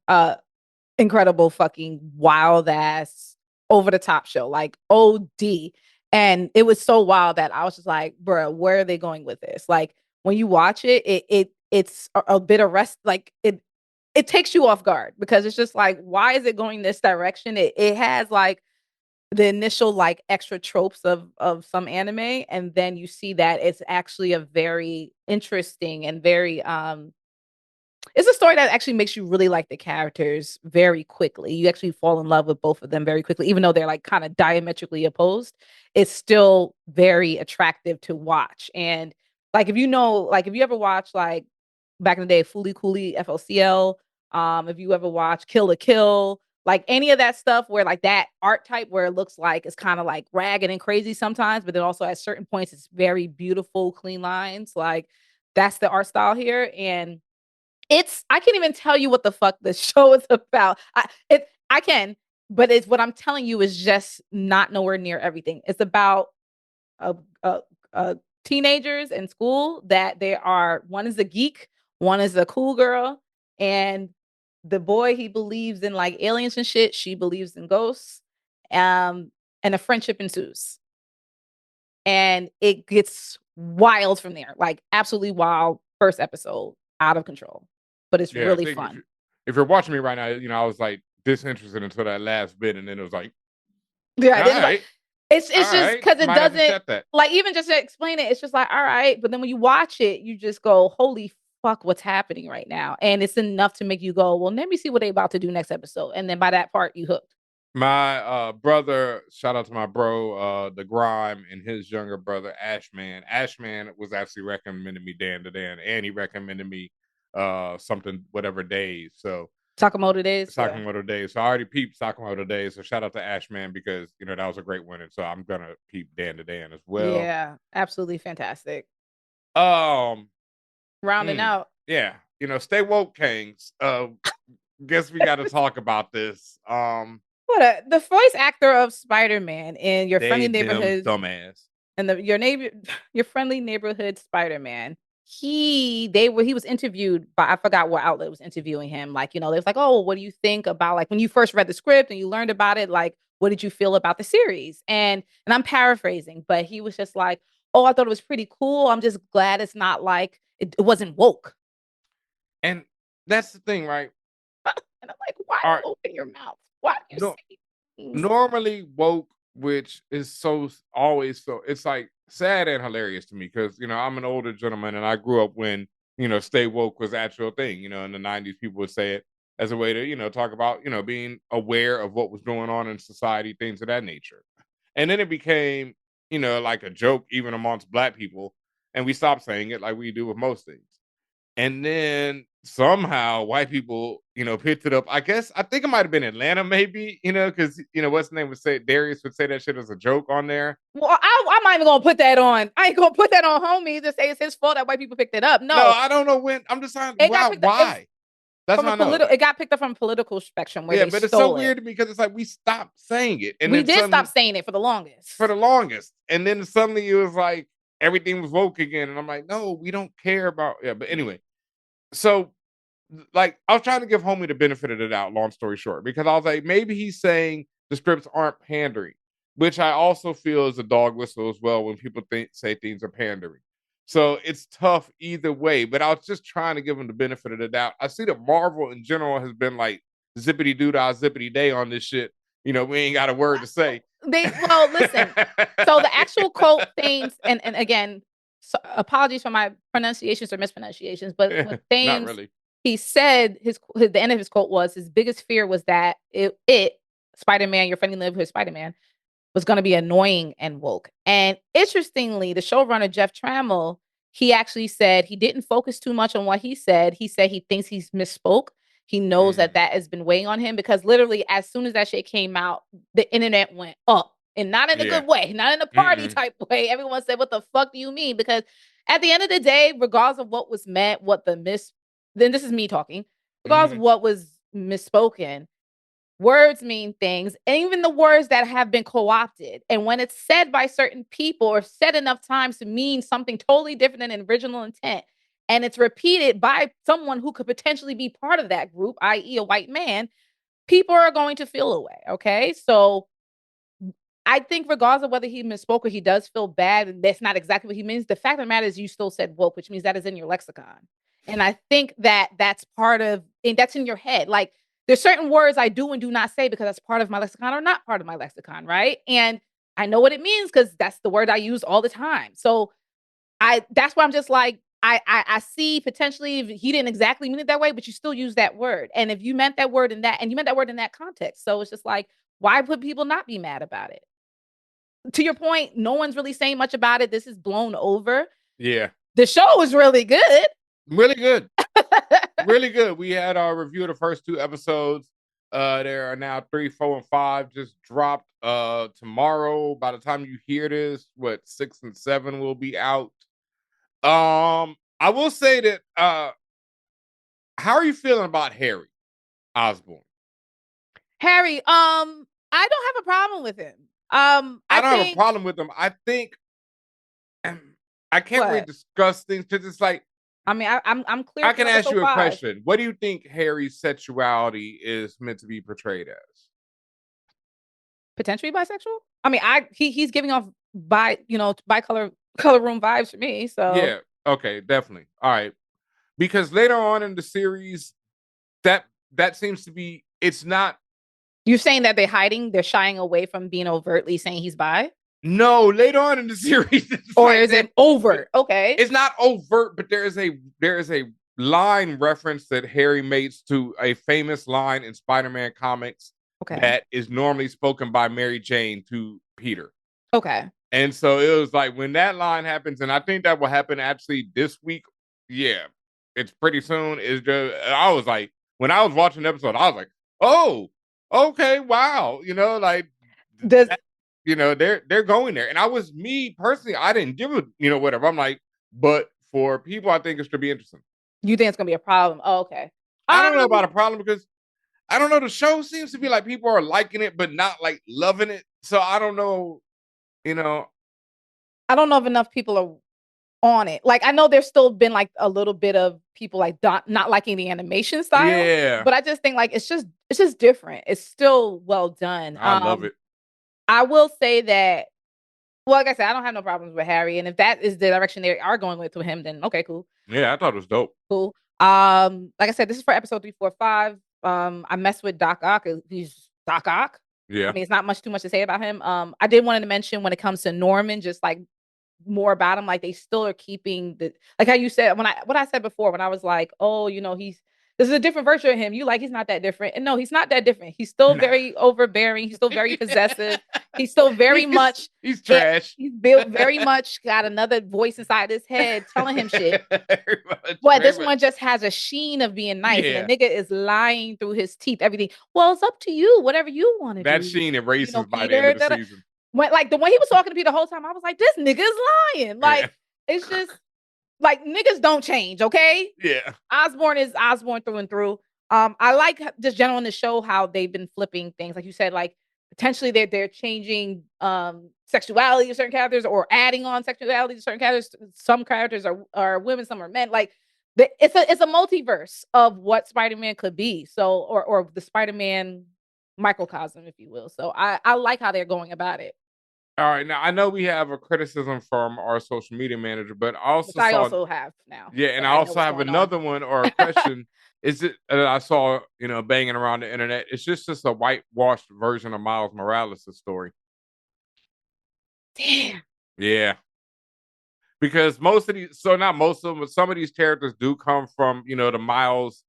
Incredible fucking wild ass over the top show, like OD. And it was so wild that I was just like, bro, where are they going with this? Like when you watch it, it's a bit of rest, like it takes you off guard because it's just like, why is it going this direction? It has like the initial like extra tropes of some anime, and then you see that it's actually a very interesting and very it's a story that actually makes you really like the characters very quickly. You actually fall in love with both of them very quickly, even though they're like kind of diametrically opposed. It's still very attractive to watch. And like if if you ever watch like back in the day, Fooly Cooly FLCL, if you ever watch Kill la Kill, like any of that stuff where like that art type where it looks like it's kind of like ragged and crazy sometimes, but then also at certain points it's very beautiful, clean lines. Like that's the art style here. And I can't even tell you what the fuck this show is about. I can, but it's what I'm telling you is just not nowhere near everything. It's about a, teenagers in school that one is a geek, one is a cool girl, and the boy, he believes in like aliens and shit. She believes in ghosts. And a friendship ensues. And it gets wild from there. Like absolutely wild. First episode, out of control. But it's really fun. If you're watching me right now, I was like disinterested until that last bit, and then it was like, yeah, it's just because it doesn't like even just to explain it. It's just like, all right, but then when you watch it, you just go, holy fuck, what's happening right now? And it's enough to make you go, well, let me see what they about to do next episode. And then by that part, you hooked. My brother, shout out to my bro, the Grime, and his younger brother, Ashman. Ashman was actually recommending me Dan to Dan, and he recommended me something, whatever days. So Sakamoto Days. Sakamoto Days. So I already peeped Sakamoto Days. So shout out to Ashman because that was a great one. And so I'm gonna peep Dan to Dan as well. Yeah, absolutely fantastic. Rounding out. Yeah. Stay woke, Kings. Guess we gotta talk about this. The voice actor of Spider-Man in your friendly neighborhood dumbass. And your friendly neighborhood Spider-Man. He was interviewed by, I forgot what outlet was interviewing him. Like, they was like, oh, what do you think about like when you first read the script and you learned about it? Like, what did you feel about the series? And I'm paraphrasing, but he was just like, oh, I thought it was pretty cool. I'm just glad it's not like it wasn't woke. And that's the thing, right? And I'm like, why open your mouth? Why do you say things? Normally woke, which is always it's like sad and hilarious to me because I'm an older gentleman and I grew up when stay woke was actual thing. In the 90s people would say it as a way to talk about being aware of what was going on in society, things of that nature. And then it became like a joke even amongst Black people, and we stopped saying it like we do with most things. And then somehow white people, picked it up. I think it might have been Atlanta, maybe, because, what's the name would say, Darius would say that shit as a joke on there. Well, I'm not even going to put that on. I ain't going to put that on homie to say it's his fault that white people picked it up. No, I don't know when. I'm just saying, why? That's not it got picked up from a political spectrum where but it's so weird to me because it's like we stopped saying it. And we did stop saying it for the longest. And then suddenly it was like, everything was woke again. And I'm like, no, we don't care about. Yeah. But anyway, so like I was trying to give homie the benefit of the doubt, long story short, because I was like, maybe he's saying the scripts aren't pandering, which I also feel is a dog whistle as well when people say things are pandering. So it's tough either way, but I was just trying to give him the benefit of the doubt. I see that Marvel in general has been like zippity doo dah zippity day on this shit. We ain't got a word to say. Listen. So the actual quote things, and again, so apologies for my pronunciations or mispronunciations, but with Thames, not really. He said the end of his quote was his biggest fear was that Spider-Man, your friendly neighborhood Spider-Man, was going to be annoying and woke. And interestingly, the showrunner Jeff Trammell, he actually said he didn't focus too much on what he said. He said he thinks he's misspoke. He knows that has been weighing on him because literally as soon as that shit came out, the internet went up. And not in a good way, not in a party type way. Everyone said, what the fuck do you mean? Because at the end of the day, regardless of what was meant, then this is me talking, regardless of what was misspoken, words mean things, and even the words that have been co-opted. And when it's said by certain people or said enough times to mean something totally different than an original intent, and it's repeated by someone who could potentially be part of that group, i.e. a white man, people are going to feel away, okay? So I think regardless of whether he misspoke or he does feel bad, and that's not exactly what he means, the fact of the matter is you still said woke, which means that is in your lexicon. And I think that that's that's in your head. Like there's certain words I do and do not say because that's part of my lexicon or not part of my lexicon, right? And I know what it means because that's the word I use all the time. So that's why I'm just like, I see potentially if he didn't exactly mean it that way, but you still use that word. And if you meant that word in that, and you meant that word in that context. So it's just like, why would people not be mad about it? To your point, no one's really saying much about it. This is blown over. Yeah. The show was really good. Really good. Really good. We had our review of the first 2 episodes. There are now 3, 4, and 5 just dropped tomorrow. By the time you hear this, 6 and 7 will be out. I will say that how are you feeling about Harry Osborn? Harry, I don't have a problem with him. I don't have a problem with him. I think I can't really discuss things because it's like, I mean, I'm clear. I can ask you a question. What do you think Harry's sexuality is meant to be portrayed as? Potentially bisexual. I mean, he's giving off color room vibes for me. So yeah, okay, definitely. All right, because later on in the series, that seems to be, it's not. You're saying that they're shying away from being overtly saying he's bi? No, later on in the series, or like is it overt? Okay, it's not overt, but there is a line reference that Harry makes to a famous line in Spider-Man comics that is normally spoken by Mary Jane to Peter. Okay. And so it was like when that line happens, and I think that will happen actually this week. Yeah, it's pretty soon. I was like, when I was watching the episode, I was like, oh, okay, wow. Like they're going there. And me personally, I didn't give a, whatever. I'm like, but for people, I think it's to be interesting. You think it's gonna be a problem? Oh, okay. I don't know about a problem because I don't know. The show seems to be like people are liking it, but not like loving it. So I don't know, I don't know if enough people are on it. Like I know there's still been like a little bit of people like not liking the animation style. Yeah. But I just think like it's just different. It's still well done. I love it. I will say that, well, like I said, I don't have no problems with Harry. And if that is the direction they are going with him, then okay, cool. Yeah, I thought it was dope. Cool. Like I said, this is for episode 3, 4, 5. I messed with Doc Ock. He's Doc Ock. Yeah. I mean, it's not too much to say about him. I did want to mention when it comes to Norman, just like more about him, like they still are keeping like how you said what I said before when I was like, oh, this is a different version of him. You like he's not that different, and no, he's not that different. He's still very overbearing. He's still very possessive. He's still very much. He's trash. He's built very much got another voice inside his head telling him shit. But this one just has a sheen of being nice, and the nigga is lying through his teeth. Everything. Well, it's up to you. Whatever you want to do. That sheen erases by the end of the season. Like the way he was talking to me the whole time, I was like, this nigga is lying. Like it's just like niggas don't change, okay? Yeah. Osborn is Osborn through and through. I like just general in the show how they've been flipping things, like you said, like potentially they're changing sexuality to certain characters or adding on sexuality to certain characters. Some characters are women, some are men. Like it's a multiverse of what Spider-Man could be. So or the Spider-Man microcosm, if you will. So I like how they're going about it. All right, now I know we have a criticism from our social media manager, but I also have now. Yeah, and I also have another one or a question. Is it I saw, banging around the internet? It's just a whitewashed version of Miles Morales' story. Damn. Yeah. Because most of these, so not most of them, but some of these characters do come from, the Miles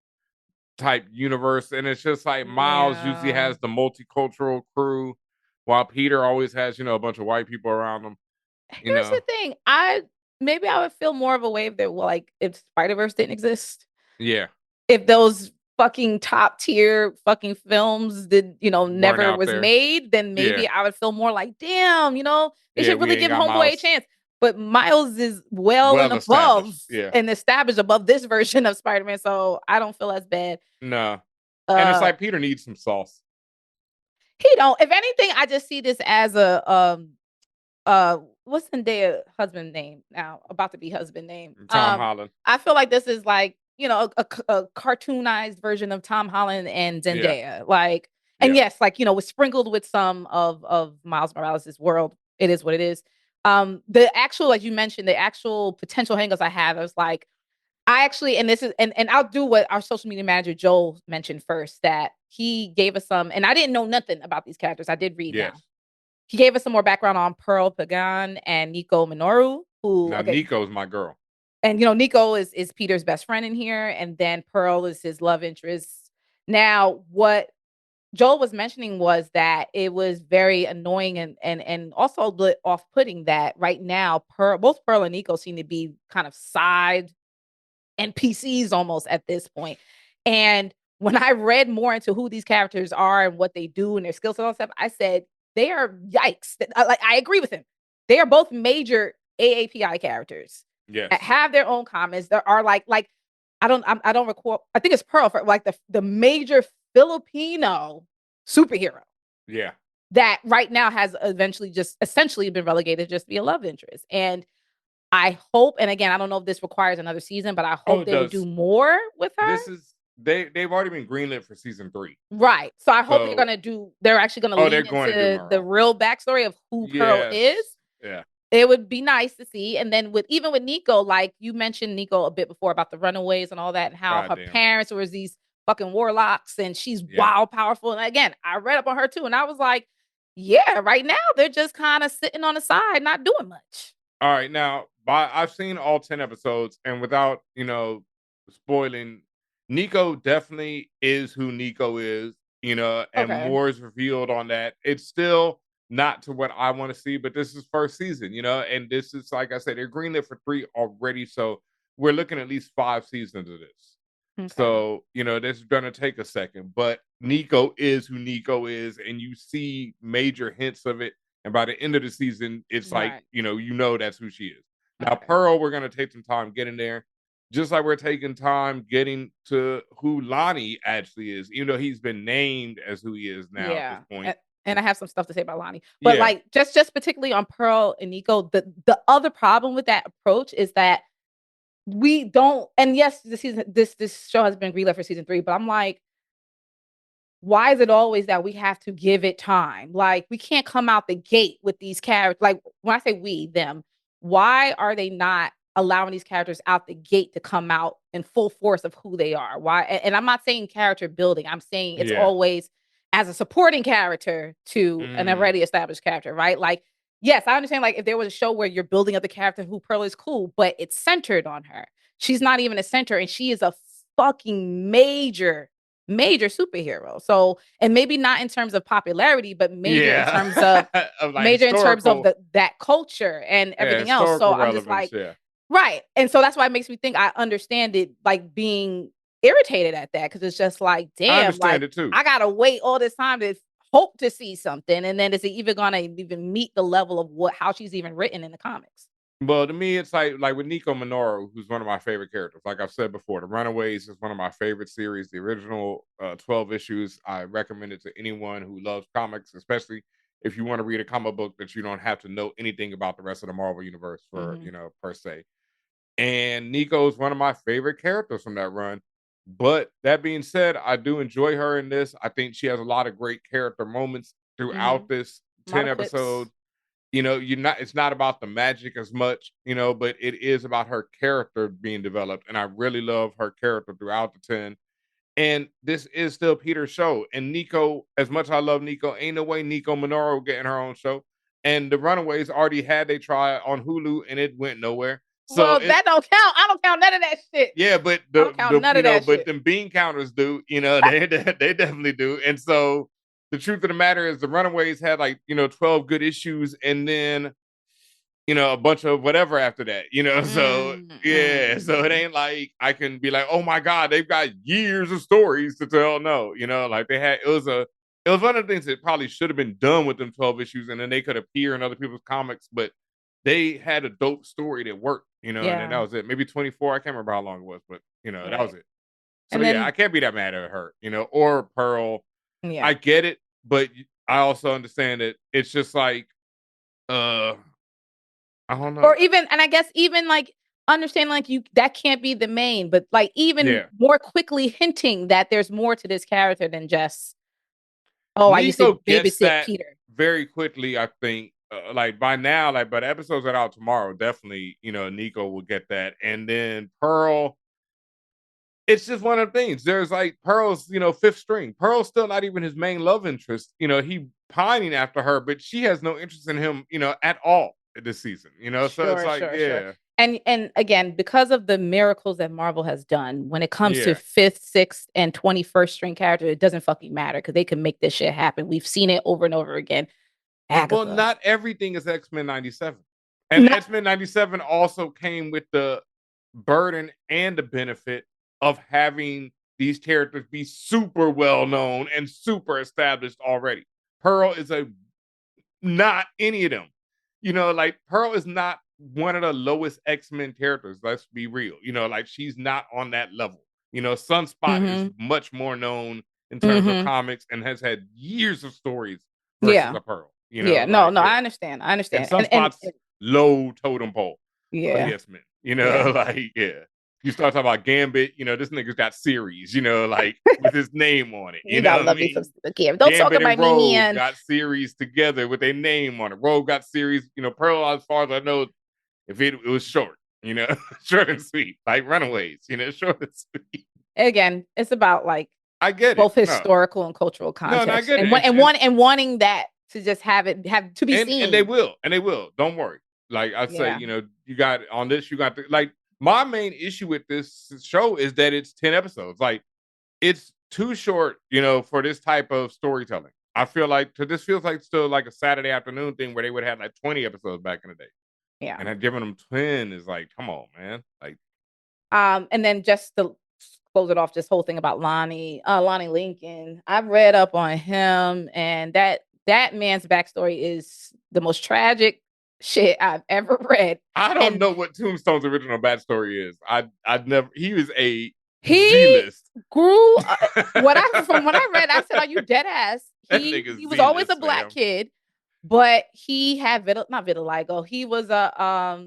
type universe, and it's just like Miles usually has the multicultural crew, while Peter always has, a bunch of white people around him. Here's the thing. Maybe I would feel more of a wave that, well, like if Spider-Verse didn't exist. Yeah. If those fucking top tier fucking films that, Weren't never out was there. made, then Yeah. maybe I would feel more like, damn, they Yeah, should we really ain't give got Homeboy a Miles chance. But Miles is well and well above established. Yeah. and established above this version of Spider-Man, so I don't feel as bad. No. And it's Uh like Peter needs some sauce. he don't. If anything, I just see this as a what's Zendaya husband name now? About to be husband name. Tom Holland. I feel like this is like, a cartoonized version of Tom Holland and Yeah. Zendaya. Like, and Yeah. yes, like, was sprinkled with some of Miles Morales' world. It is what it is. The actual, like you mentioned, the actual potential hangups I have, I was like, I actually, and this is, and I'll do what our social media manager Joel mentioned first, that he gave us some, and I didn't know nothing about these characters. I did read now. Yes. He gave us some more background on Pearl Pagan and Nico Minoru, who, Now okay, Nico's my girl. and Nico is Peter's best friend in here, and then Pearl is his love interest. Now, what Joel was mentioning was that it was very annoying and also a bit off-putting that right now both Pearl and Nico seem to be kind of side NPCs almost at this point. And when I read more into who these characters are and what they do and their skills and all that stuff, I said they are yikes. I agree with him. They are both major AAPI characters that Yes. have their own comments. There are like I don't recall. I think it's Pearl for like the major Filipino superhero Yeah. that right now has eventually just essentially been relegated just to be a love interest. And I hope, and again, I don't know if this requires another season, but I Oh, hope it they will do does. more with her. This is they've already been greenlit for season 3. Right. So I hope So they're actually gonna they're lean going to do into the more. real backstory of who Pearl is. Yes. Yeah. It would be nice to see. And then even with Nico, like you mentioned Nico a bit before about the runaways and all that, and how God her damn. parents were these fucking warlocks and she's Yeah. wild powerful. And again, I read up on her too, and I was like, yeah, right now they're just kind of sitting on the side, not doing much. All right, now I've seen all 10 episodes, and without spoiling, Nico definitely is who Nico is, and Okay. more is revealed on that. It's still not to what I want to see, but this is first season, and this is like I said, they're greenlit for 3 already, so we're looking at least 5 seasons of this. Okay. So, this is gonna take a second, but Nico is who Nico is, and you see major hints of it. And by the end of the season, it's like, Right. that's who she is. Now, Okay. Pearl, we're gonna take some time getting there. Just like we're taking time getting to who Lonnie actually is, even though he's been named as who he is now at this Yeah. point. And I have some stuff to say about Lonnie. But Yeah. like just particularly on Pearl and Nico, the other problem with that approach is that we don't, and yes, this show has been greenlit for season 3, but I'm like, why is it always that we have to give it time? Like, we can't come out the gate with these characters. Like, when I say we, them, why are they not allowing these characters out the gate to come out in full force of who they are? Why? And I'm not saying character building. I'm saying it's Yeah. always as a supporting character to an already established character, right? Like, yes, I understand. Like, if there was a show where you're building up the character who Pearl is cool, but it's centered on her. She's not even a center, and she is a fucking major superhero. So, and maybe not in terms of popularity, but major in Yeah. terms of Of like that culture and everything else. So historical I'm just relevance. like, Yeah. right. And so that's why it makes me think I understand it, like being irritated at that, because it's just like, I damn, like understand it too. I gotta wait all this time to hope to see something, and then is it even gonna even meet the level of how she's even written in the comics? Well, to me, it's like with Nico Minoru, who's one of my favorite characters. Like I've said before, The Runaways is one of my favorite series. The original 12 issues, I recommend it to anyone who loves comics, especially if you want to read a comic book that you don't have to know anything about the rest of the Marvel universe for, per se. And Nico is one of my favorite characters from that run. But that being said, I do enjoy her in this. I think she has a lot of great character moments throughout this A lot 10 of clips. episode. It's not about the magic as much, but it is about her character being developed. And I really love her character throughout the 10. And this is still Peter's show. And Nico, as much as I love Nico, ain't no way Nico Minoru getting her own show. And the Runaways already had they try on Hulu and it went nowhere. So Well, that don't count. I don't count none of that shit. yeah, but I don't count none of that but shit. them bean counters do, they definitely do. And so the truth of the matter is the Runaways had 12 good issues, and then a bunch of whatever after that, so yeah, so it Mm. ain't like I can be like, oh my God, they've got years of stories to tell. No, like it was one of the things that probably should have been done with them 12 issues, and then they could appear in other people's comics, but they had a dope story that worked, and then that Yeah. was it. Maybe 24, I can't remember how long it was, but that was Right. it. So And yeah, I then can't be that mad at her, or Pearl. yeah. I get it, but I also understand that it's just like, uh, I don't know. Or even, and I guess even like understand like that can't be the main, but like even Yeah. more quickly hinting that there's more to this character than just, oh, I used to Nico gets babysit that Peter. very quickly, I think. Like by now, like by the episodes that are out tomorrow, definitely, Nico will get that. And then Pearl, it's just one of the things. There's like Pearl's, fifth string. Pearl's still not even his main love interest. He pining after her, but she has no interest in him, at all this season. So it's Sure, like, sure, sure. yeah, And again, because of the miracles that Marvel has done when it comes to yeah. fifth, sixth, and 21st string character, it doesn't fucking matter because they can make this shit happen. We've seen it over and over again. Well, Agatha. not everything is X-Men 97. And Not, X-Men 97 also came with the burden and the benefit of having these characters be super well known and super established already. Pearl is not any of them. Like Pearl is not one of the lowest X-Men characters. Let's be real. Like she's not on that level. Sunspot is much more known in terms of comics and has had years of stories versus yeah. a Pearl. Yeah. No, Like no, yeah. I understand. I And understand. Sunspot's low totem pole of the Yeah. X-Men. Yeah. Like yeah. You start talking about Gambit, this nigga's got series, like with his name on it. You You know gotta what I love me some mean? Kim. Don't talk Gambit about and me Rogue and got series together with their name on it. Rogue got series, Pearl, as far as I know, if it was short, short and sweet, like Runaways, short and sweet. again, it's about like I get it. both No, historical and cultural no, I context, get and it. wanting that to just have to be And they seen. will, and they will. Don't worry. Like I say, Yeah. you got on this, you got like my main issue with this show is that it's 10 episodes. Like it's too short, for this type of storytelling. I feel like this feels like still like a Saturday afternoon thing where they would have like 20 episodes back in the day. Yeah. And giving them 10 is like, come on, man. Like, and then just to close it off, this whole thing about Lonnie Lincoln. I've read up on him, and that man's backstory is the most tragic shit I've ever read. I don't And know what Tombstone's original backstory is. I'd never. He was a he Z-list. grew from what I read, I said, "Are you dead ass?" That He nigga's was always a Z-list, black fam. kid, but he had not vitiligo. He was a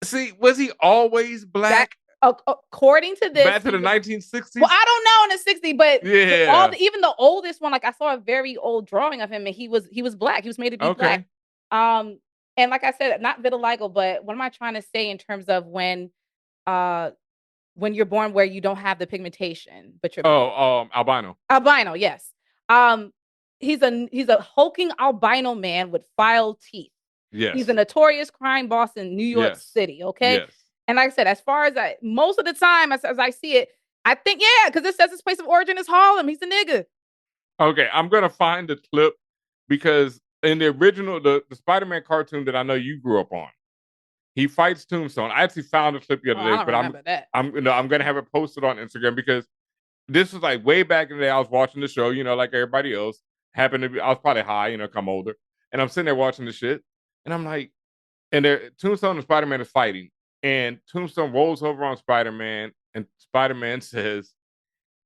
See, was he always that black? according to this, Back to the 1960s? well, I don't know in the 60s, but Yeah. even the oldest one, like I saw a very old drawing of him, and he was black. He was made to be black. Okay. And like I said, not vitiligo, but what am I trying to say in terms of when you're born where you don't have the pigmentation, but you're Albino. albino, yes. Um, he's a hulking albino man with filed teeth. Yes. He's a notorious crime boss in New York City. Okay. Yes. And like I said, as far as most of the time, as I see it, I think, yeah, because it says his place of origin is Harlem. He's a nigga. Okay, I'm gonna find the clip because in the original, the Spider-Man cartoon that I know you grew up on, he fights Tombstone. I actually found a clip the other I day, don't but remember that. I'm gonna have it posted on Instagram because this was like way back in the day. I was watching the show, like everybody else. Happened to be, I was probably high, come older, and I'm sitting there watching the shit, and I'm like, and Tombstone and Spider-Man is fighting, and Tombstone rolls over on Spider-Man, and Spider-Man says,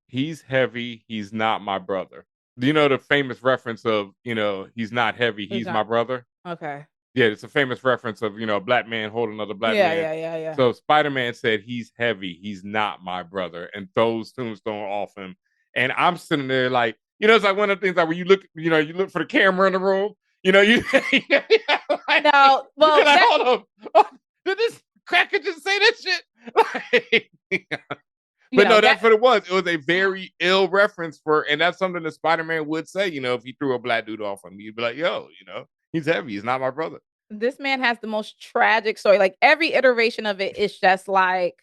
"He's heavy. He's not my brother." Do you know the famous reference of, he's not heavy, he's my brother? Okay. Yeah, it's a famous reference of, a black man holding another black Yeah, man. yeah. So Spider-Man said, "He's heavy, he's not my brother," and throws Tombstone off him. And I'm sitting there like, it's like one of the things like when you look, you look for the camera in the room, you like, no, well, you're like, hold on. Oh, did this cracker just say that shit? But no, that's what it was. It was a very ill reference and that's something that Spider-Man would say, if he threw a black dude off him, he'd be like, yo, he's heavy. He's not my brother. This man has the most tragic story. Like every iteration of it is just like,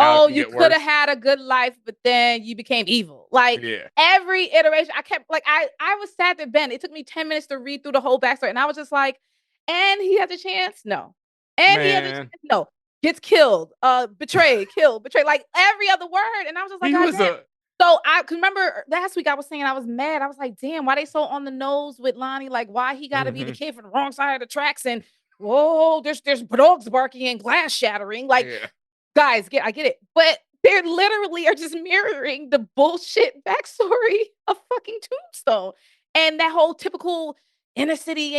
oh, you could have had a good life, but then you became evil. Like every iteration, I kept like, I was sad that Ben, it took me 10 minutes to read through the whole backstory. And I was just like, and he has a chance? No. Any other Man, no gets killed, betrayed, killed, betrayed, like every other word. And I was just like, he God was damn. a So I remember last week I was saying I was mad. I was like, damn, why they so on the nose with Lonnie? Like, why he got to be the kid from the wrong side of the tracks? And whoa, there's dogs barking and glass shattering. Like, yeah. guys, I get it, but they literally are just mirroring the bullshit backstory of fucking Tombstone and that whole typical inner city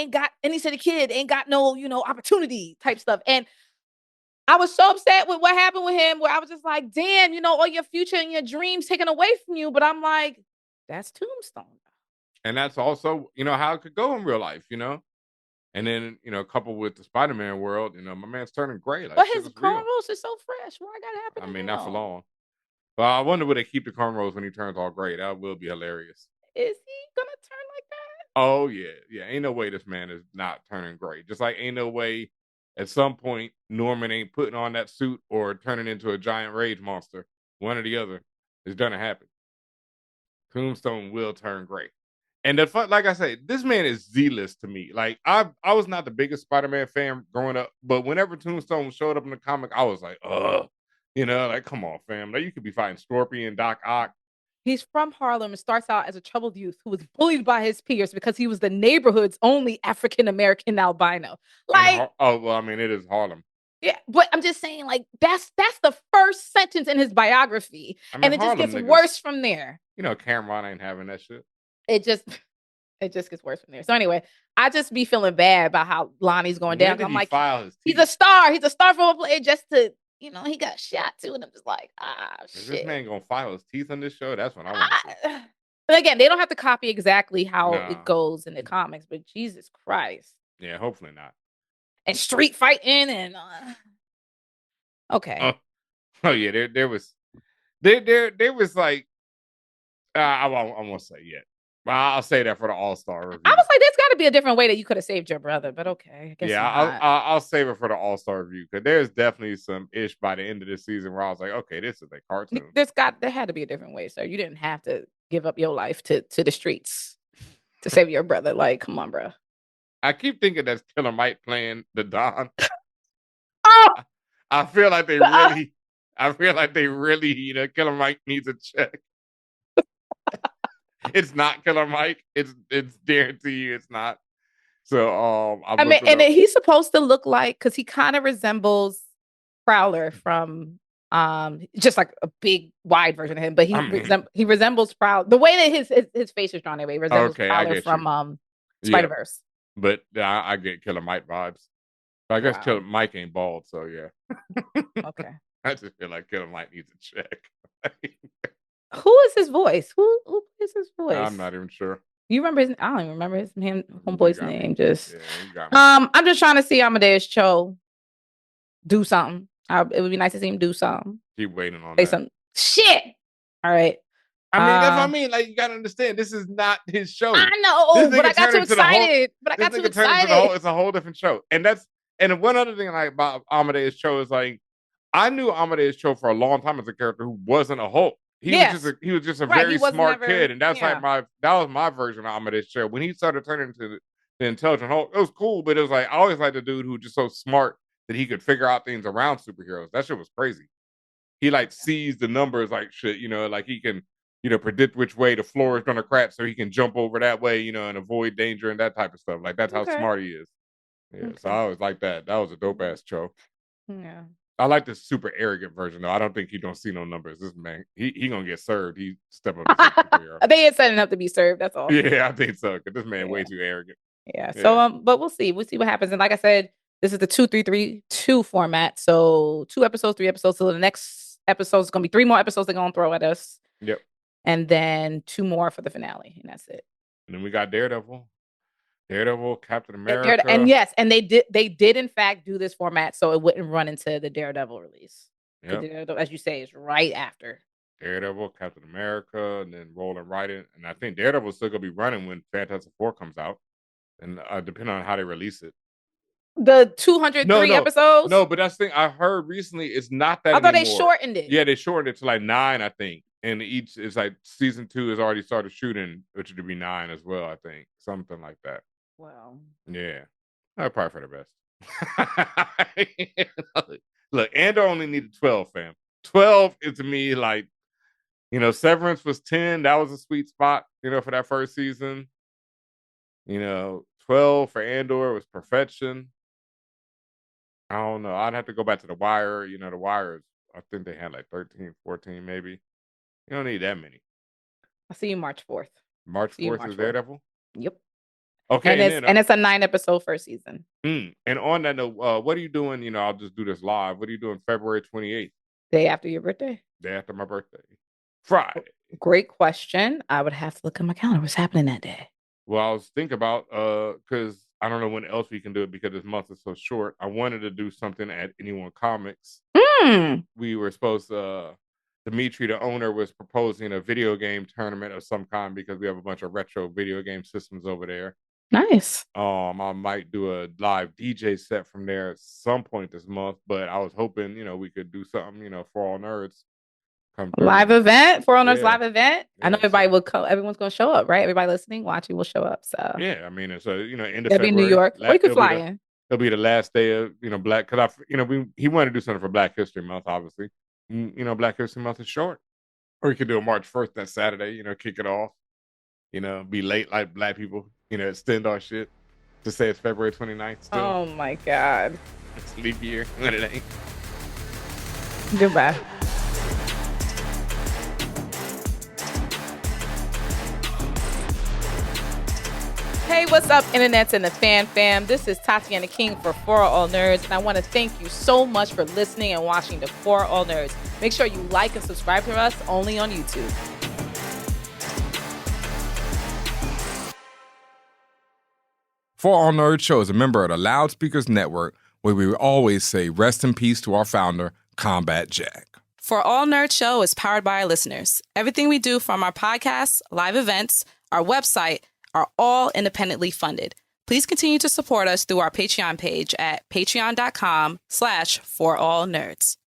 kid ain't got no opportunity type stuff. And I was so upset with what happened with him, where I was just like, damn, all your future and your dreams taken away from you. But I'm like, that's Tombstone. And that's also, how it could go in real life, And then, coupled with the Spider-Man world, my man's turning gray. Like But shit his is real. cornrows are so fresh. Why gotta happen I to mean, him? not for long. But I wonder would they keep the cornrows when he turns all gray. That will be hilarious. Is he gonna turn like that? Oh yeah. Yeah. Ain't no way this man is not turning gray. Just like ain't no way at some point Norman ain't putting on that suit or turning into a giant rage monster. One or the other is gonna happen. Tombstone will turn gray. And the fun, like I said, this man is Z-list to me. Like I was not the biggest Spider-Man fan growing up, but whenever Tombstone showed up in the comic, I was like, ugh. Like, come on, fam. Like, you could be fighting Scorpion, Doc Ock. He's from Harlem and starts out as a troubled youth who was bullied by his peers because he was the neighborhood's only African American albino. Like, Oh well, I mean, it is Harlem. yeah, but I'm just saying, like, that's the first sentence in his biography, I mean, and it just Harlem gets niggas. worse from there. Cameron ain't having that shit. It just gets worse from there. So anyway, I just be feeling bad about how Lonnie's going down. I'm like, he's a star. He's a star for a player just to, he got shot too. And I'm just like, shit. Is this man gonna file his teeth on this show? That's what I want to see. But again, they don't have to copy exactly how it goes in the comics, but Jesus Christ. Yeah, hopefully not. And street fighting and okay. Oh yeah, there was like I won't say yet. Well, I'll say that for the All-Star review. I was like, there's got to be a different way that you could have saved your brother, but okay. I guess yeah, I'll save it for the All-Star review because there's definitely some ish by the end of this season where I was like, okay, this is a cartoon. There had to be a different way, sir. You didn't have to give up your life to the streets to save your brother. Like, come on, bro. I keep thinking that's Killer Mike playing the Don. Oh! I feel like they really, Killer Mike needs a check. It's not Killer Mike. It's guarantee you it's not. So I mean, and he's supposed to look like, because he kind of resembles Prowler from just like a big wide version of him, but he resembles Prowler. The way that his face is drawn, anyway, he resembles Prowler from Spider-Verse. Yeah. But I get Killer Mike vibes. I guess Killer Mike ain't bald, so yeah. Okay. I just feel like Killer Mike needs a check. Who is his voice? Who is his voice? I'm not even sure. You remember his? I don't even remember his homeboy's name. Just I'm just trying to see Amadeus Cho do something. It would be nice to see him do something. Keep waiting on that. Some shit. All right. I mean, that's what I mean. Like, you gotta understand, this is not his show. I know, but I got too excited. It's a whole different show. And one other thing I like about Amadeus Cho is, like, I knew Amadeus Cho for a long time as a character who wasn't a Hulk. He was just a very smart kid, and that's like that was my version of Amadeus Cho. When he started turning into the intelligent Hulk, it was cool, but it was like I always liked the dude who was just so smart that he could figure out things around superheroes. That shit was crazy. He like sees the numbers like shit, like he can, predict which way the floor is gonna crack so he can jump over that way, and avoid danger and that type of stuff. Like that's how smart he is. Yeah, so I always like that. That was a dope ass Cho. Yeah. I like the super arrogant version though. I don't think he don't see no numbers. This man, he gonna get served. He step up. I think it's setting up to be served. That's all. Yeah, I think so. Because this man way too arrogant. Yeah. So but we'll see. We'll see what happens. And like I said, this is the 2-3-3-2 format. So 2 episodes, 3 episodes. So the next episode is gonna be 3 more episodes they're gonna throw at us. Yep. And then 2 more for the finale, and that's it. And then we got Daredevil, Captain America, and yes, and they did in fact do this format so it wouldn't run into the Daredevil release. Yep. Daredevil, as you say, is right after Daredevil, Captain America, and then rolling right in. And I think Daredevil's still gonna be running when Fantastic Four comes out, and depending on how they release it. The 203 episodes. No, but that's the thing I heard recently. It's not that. I thought they shortened it. Yeah, they shortened it to like 9, I think. And each is like season 2 has already started shooting, which would be 9 as well. I think something like that. Wow. Yeah, probably for the best. Look, Andor only needed 12, fam. 12 is to me like, Severance was 10. That was a sweet spot, for that first season. 12 for Andor was perfection. I don't know. I'd have to go back to The Wire. The Wire, I think they had like 13, 14 maybe. You don't need that many. I'll see you March 4th. March 4th is Daredevil? Yep. Okay. And it's a 9-episode first season. And on that note, what are you doing? I'll just do this live. What are you doing February 28th? Day after your birthday? Day after my birthday. Friday. Great question. I would have to look at my calendar. What's happening that day? Well, I was thinking about, because I don't know when else we can do it because this month is so short. I wanted to do something at Anyone Comics. We were supposed to, Dimitri, the owner, was proposing a video game tournament of some kind because we have a bunch of retro video game systems over there. Nice. I might do a live DJ set from there at some point this month, but I was hoping, we could do something, for all nerds. Live event, ForAllNerds live event. I know everybody will come. Everyone's going to show up, right? Everybody listening, watching will show up. So yeah, I mean, it's end of February. It'll be New York. Or you could fly in. It'll be the last day of Black, because he wanted to do something for Black History Month, obviously. Black History Month is short, or you could do a March 1st that Saturday. Kick it off. Be late like Black people. Extend our shit to say it's February 29th. Still. Oh my God. It's leap year, but it ain't. Goodbye. Hey, what's up, internets and the fam? This is Tatiana King for ForAllNerds, and I want to thank you so much for listening and watching the ForAllNerds. Make sure you like and subscribe to us only on YouTube. ForAllNerds Show is a member of the Loudspeakers Network, where we always say rest in peace to our founder, Combat Jack. ForAllNerds Show is powered by our listeners. Everything we do, from our podcasts, live events, our website, are all independently funded. Please continue to support us through our Patreon page at patreon.com/ForAllNerds.